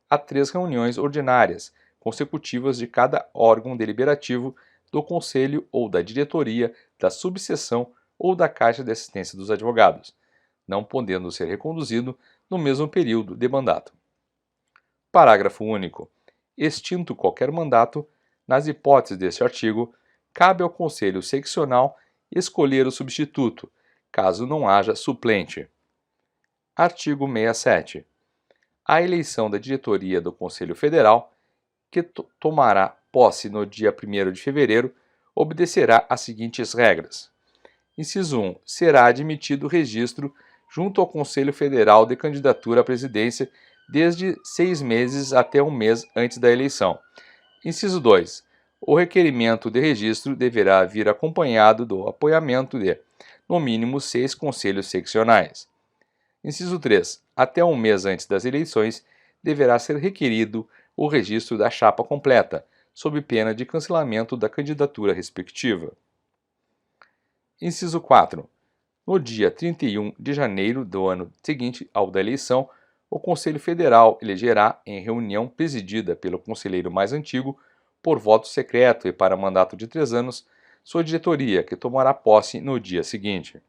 a 3 reuniões ordinárias consecutivas de cada órgão deliberativo do Conselho ou da diretoria, da subseção ou da Caixa de Assistência dos Advogados, não podendo ser reconduzido no mesmo período de mandato. Parágrafo único. Extinto qualquer mandato, nas hipóteses deste artigo, cabe ao Conselho Seccional escolher o substituto, caso não haja suplente. Artigo 67. A eleição da diretoria do Conselho Federal, que tomará posse no dia 1º de fevereiro, obedecerá às seguintes regras. Inciso 1. Será admitido o registro junto ao Conselho Federal de candidatura à presidência desde 6 meses até 1 mês antes da eleição. Inciso 2. O requerimento de registro deverá vir acompanhado do apoiamento de, no mínimo, 6 conselhos seccionais. Inciso 3. Até um mês antes das eleições, deverá ser requerido o registro da chapa completa, sob pena de cancelamento da candidatura respectiva. Inciso 4. No dia 31 de janeiro do ano seguinte ao da eleição, o Conselho Federal elegerá, em reunião presidida pelo conselheiro mais antigo, por voto secreto e para mandato de 3 anos, sua diretoria, que tomará posse no dia seguinte.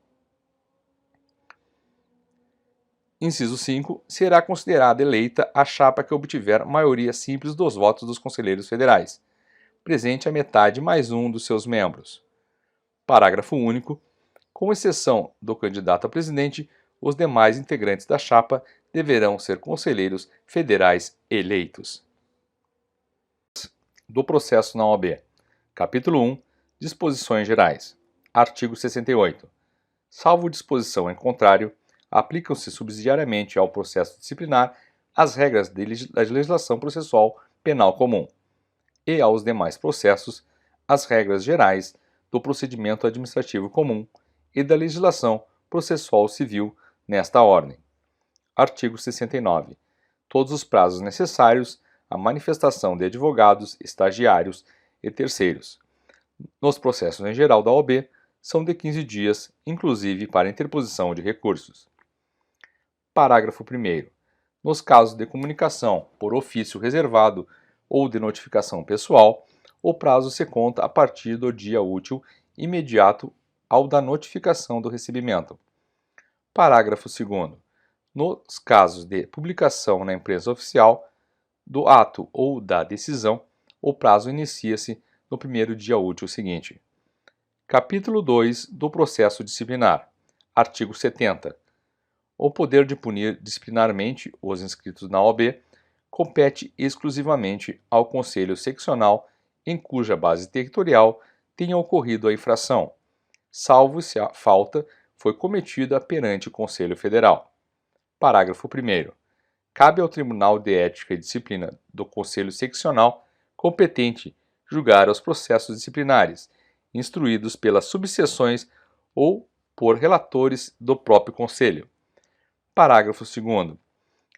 Inciso 5. Será considerada eleita a chapa que obtiver maioria simples dos votos dos conselheiros federais, presente a metade mais um dos seus membros. Parágrafo único. Com exceção do candidato a presidente, os demais integrantes da chapa deverão ser conselheiros federais eleitos. Do processo na OAB. Capítulo 1. Disposições gerais. Artigo 68. Salvo disposição em contrário, aplicam-se subsidiariamente ao processo disciplinar as regras da legislação processual penal comum e aos demais processos as regras gerais do procedimento administrativo comum e da legislação processual civil nesta ordem. Artigo 69. Todos os prazos necessários à manifestação de advogados, estagiários e terceiros, nos processos em geral da OAB, são de 15 dias, inclusive para interposição de recursos. Parágrafo 1º. Nos casos de comunicação por ofício reservado ou de notificação pessoal, o prazo se conta a partir do dia útil imediato ao da notificação do recebimento. Parágrafo 2º. Nos casos de publicação na imprensa oficial do ato ou da decisão, o prazo inicia-se no primeiro dia útil seguinte. Capítulo 2 do processo disciplinar. Artigo 70. O poder de punir disciplinarmente os inscritos na OAB compete exclusivamente ao Conselho Seccional em cuja base territorial tenha ocorrido a infração, salvo se a falta foi cometida perante o Conselho Federal. Parágrafo 1º. Cabe ao Tribunal de Ética e Disciplina do Conselho Seccional competente julgar os processos disciplinares, instruídos pelas subseções ou por relatores do próprio Conselho. Parágrafo 2º.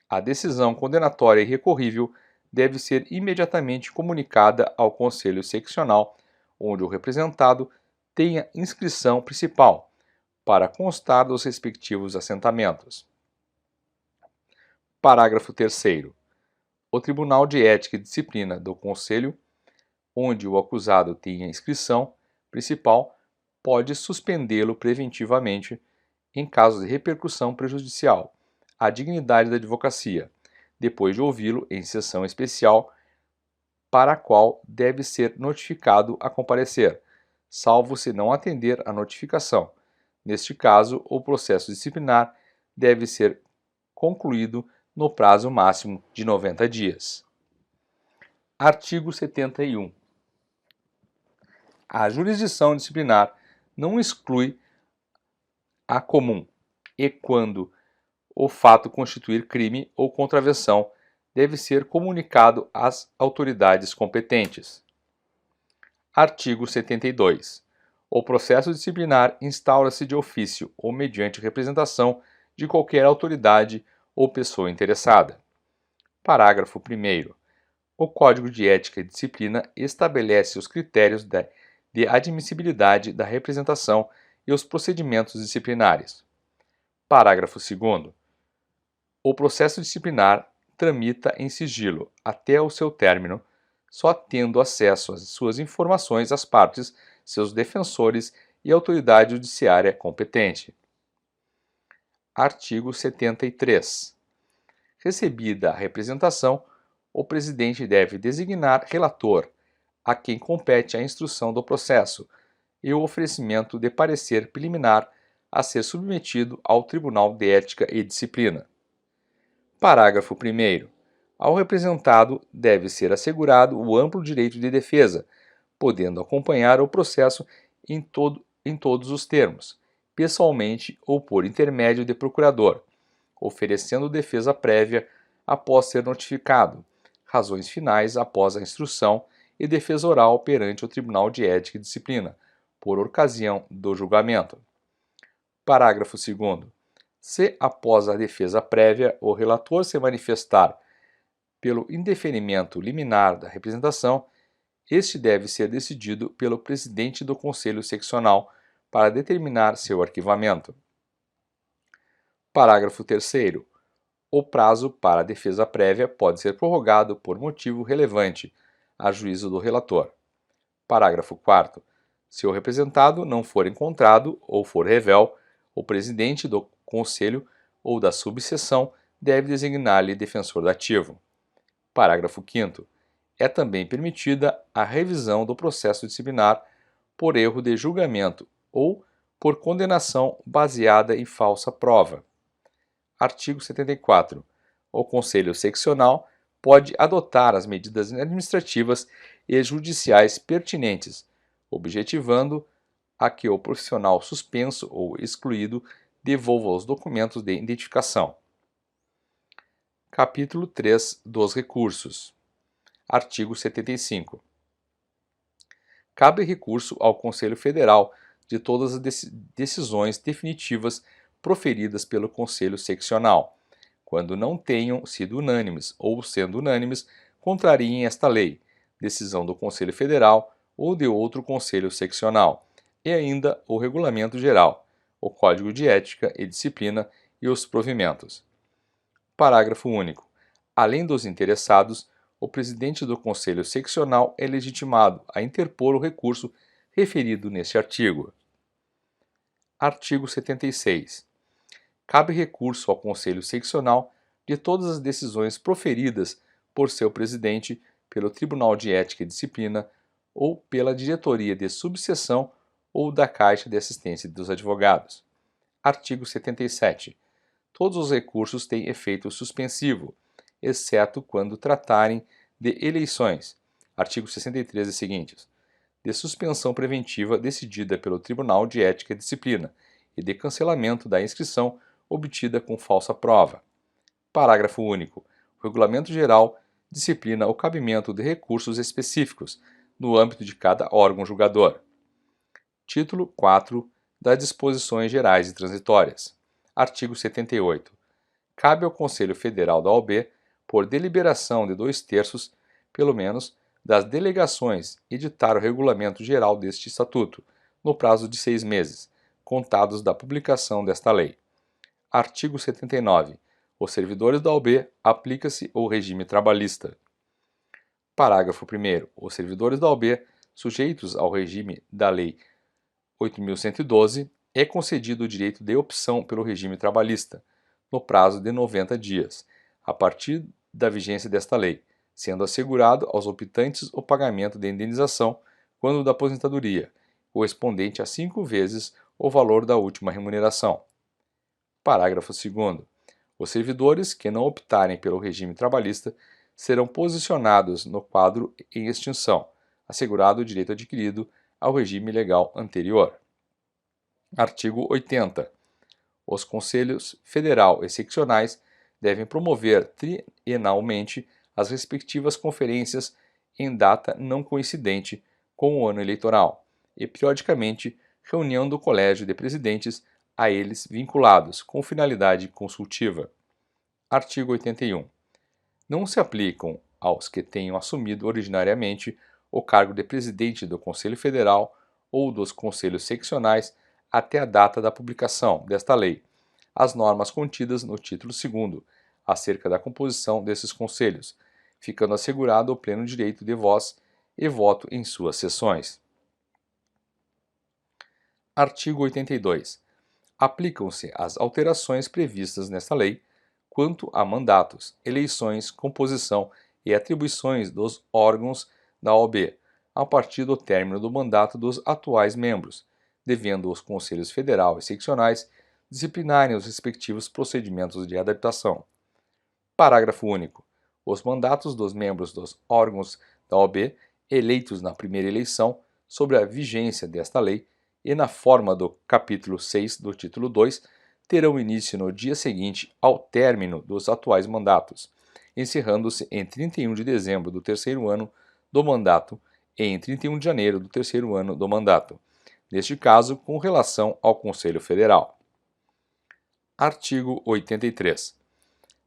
A decisão condenatória irrecorrível deve ser imediatamente comunicada ao Conselho Seccional, onde o representado tenha inscrição principal, para constar dos respectivos assentamentos. Parágrafo 3º. O Tribunal de Ética e Disciplina do Conselho, onde o acusado tenha inscrição principal, pode suspendê-lo preventivamente em caso de repercussão prejudicial à dignidade da advocacia, depois de ouvi-lo em sessão especial para a qual deve ser notificado a comparecer, salvo se não atender à notificação. Neste caso, o processo disciplinar deve ser concluído no prazo máximo de 90 dias. Artigo 71. A jurisdição disciplinar não exclui a comum e, quando o fato constituir crime ou contravenção, deve ser comunicado às autoridades competentes. Artigo 72. O processo disciplinar instaura-se de ofício ou mediante representação de qualquer autoridade ou pessoa interessada. Parágrafo 1º. O Código de Ética e Disciplina estabelece os critérios de admissibilidade da representação e os procedimentos disciplinares. Parágrafo 2º. O processo disciplinar tramita em sigilo até o seu término, só tendo acesso às suas informações as partes, seus defensores e a autoridade judiciária competente. Artigo 73. Recebida a representação, o presidente deve designar relator, a quem compete a instrução do processo e o oferecimento de parecer preliminar a ser submetido ao Tribunal de Ética e Disciplina. Parágrafo 1º. Ao representado deve ser assegurado o amplo direito de defesa, podendo acompanhar o processo em todos os termos, pessoalmente ou por intermédio de procurador, oferecendo defesa prévia após ser notificado, razões finais após a instrução e defesa oral perante o Tribunal de Ética e Disciplina, por ocasião do julgamento. Parágrafo 2º. Se, após a defesa prévia, o relator se manifestar pelo indeferimento liminar da representação, este deve ser decidido pelo presidente do Conselho Seccional para determinar seu arquivamento. Parágrafo 3º. O prazo para a defesa prévia pode ser prorrogado por motivo relevante, a juízo do relator. Parágrafo 4º. Se o representado não for encontrado ou for revel, o presidente do Conselho ou da subseção deve designar-lhe defensor dativo. Parágrafo 5º. É também permitida a revisão do processo disciplinar por erro de julgamento ou por condenação baseada em falsa prova. Artigo 74. O Conselho Seccional pode adotar as medidas administrativas e judiciais pertinentes, objetivando a que o profissional suspenso ou excluído devolva os documentos de identificação. Capítulo 3 dos recursos. Artigo 75. Cabe recurso ao Conselho Federal de todas as decisões definitivas proferidas pelo Conselho Seccional, quando não tenham sido unânimes ou, sendo unânimes, contrariem esta lei, decisão do Conselho Federal ou de outro Conselho Seccional, e ainda o Regulamento Geral, o Código de Ética e Disciplina e os provimentos. Parágrafo único. Além dos interessados, o presidente do Conselho Seccional é legitimado a interpor o recurso referido neste artigo. Artigo 76. Cabe recurso ao Conselho Seccional de todas as decisões proferidas por seu presidente pelo Tribunal de Ética e Disciplina ou pela diretoria de subseção ou da Caixa de Assistência dos Advogados. Artigo 77. Todos os recursos têm efeito suspensivo, exceto quando tratarem de eleições. Artigo 63 e seguintes. De suspensão preventiva decidida pelo Tribunal de Ética e Disciplina e de cancelamento da inscrição obtida com falsa prova. Parágrafo único. O Regulamento Geral disciplina o cabimento de recursos específicos no âmbito de cada órgão julgador. Título 4 das Disposições Gerais e Transitórias. Artigo 78. Cabe ao Conselho Federal da OAB, por deliberação de 2/3, pelo menos, das delegações, editar o regulamento geral deste estatuto, no prazo de 6 meses, contados da publicação desta lei. Artigo 79. Os servidores da OAB aplica-se o regime trabalhista. Parágrafo 1º. Os servidores da OAB, sujeitos ao regime da Lei 8.112, é concedido o direito de opção pelo regime trabalhista, no prazo de 90 dias, a partir da vigência desta lei, sendo assegurado aos optantes o pagamento de indenização, quando da aposentadoria, correspondente a 5 vezes o valor da última remuneração. Parágrafo 2º. Os servidores que não optarem pelo regime trabalhista serão posicionados no quadro em extinção, assegurado o direito adquirido ao regime legal anterior. Artigo 80. Os Conselhos Federal e Seccionais devem promover trienalmente as respectivas conferências em data não coincidente com o ano eleitoral e, periodicamente, reunião do Colégio de Presidentes a eles vinculados, com finalidade consultiva. Artigo 81. Não se aplicam aos que tenham assumido originariamente o cargo de presidente do Conselho Federal ou dos Conselhos Seccionais até a data da publicação desta lei, as normas contidas no título 2º, acerca da composição desses conselhos, ficando assegurado o pleno direito de voz e voto em suas sessões. Artigo 82. Aplicam-se as alterações previstas nesta lei quanto a mandatos, eleições, composição e atribuições dos órgãos da OAB, a partir do término do mandato dos atuais membros, devendo os Conselhos Federal e Seccionais disciplinarem os respectivos procedimentos de adaptação. Parágrafo único. Os mandatos dos membros dos órgãos da OAB, eleitos na primeira eleição, sobre a vigência desta lei e na forma do capítulo 6 do título 2, terão início no dia seguinte ao término dos atuais mandatos, encerrando-se em 31 de dezembro do terceiro ano do mandato em 31 de janeiro do terceiro ano do mandato, neste caso com relação ao Conselho Federal. Artigo 83.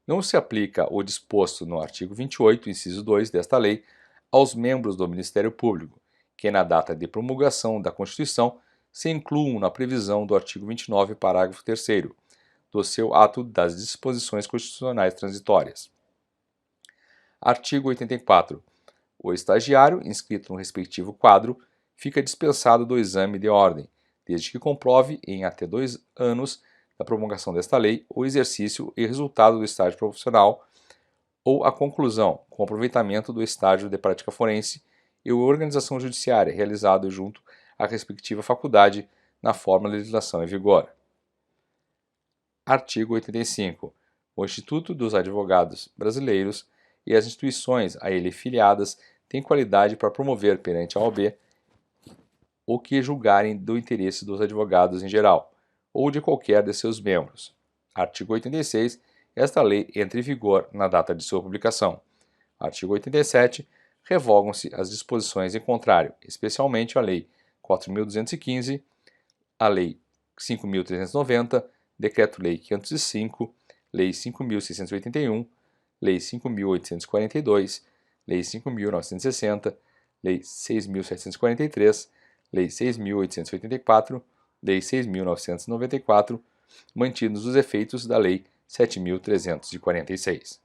Não se aplica o disposto no artigo 28, inciso 2 desta lei, aos membros do Ministério Público, que na data de promulgação da Constituição se incluam na previsão do artigo 29, parágrafo 3º, do seu ato das disposições constitucionais transitórias. Artigo 84. O estagiário, inscrito no respectivo quadro, fica dispensado do exame de ordem, desde que comprove, em até 2 anos da promulgação desta lei, o exercício e resultado do estágio profissional ou a conclusão, com aproveitamento do estágio de prática forense e organização judiciária realizado junto à respectiva faculdade na forma da legislação em vigor. Artigo 85. O Instituto dos Advogados Brasileiros e as instituições a ele filiadas têm qualidade para promover perante a OAB o que julgarem do interesse dos advogados em geral, ou de qualquer de seus membros. Artigo 86. Esta lei entra em vigor na data de sua publicação. Artigo 87. Revogam-se as disposições em contrário, especialmente a Lei 4.215, a Lei 5.390, Decreto-Lei 505, Lei 5.681, Lei 5.842, Lei 5.960, Lei 6.743, Lei 6.884, Lei 6.994, mantidos os efeitos da Lei 7.346.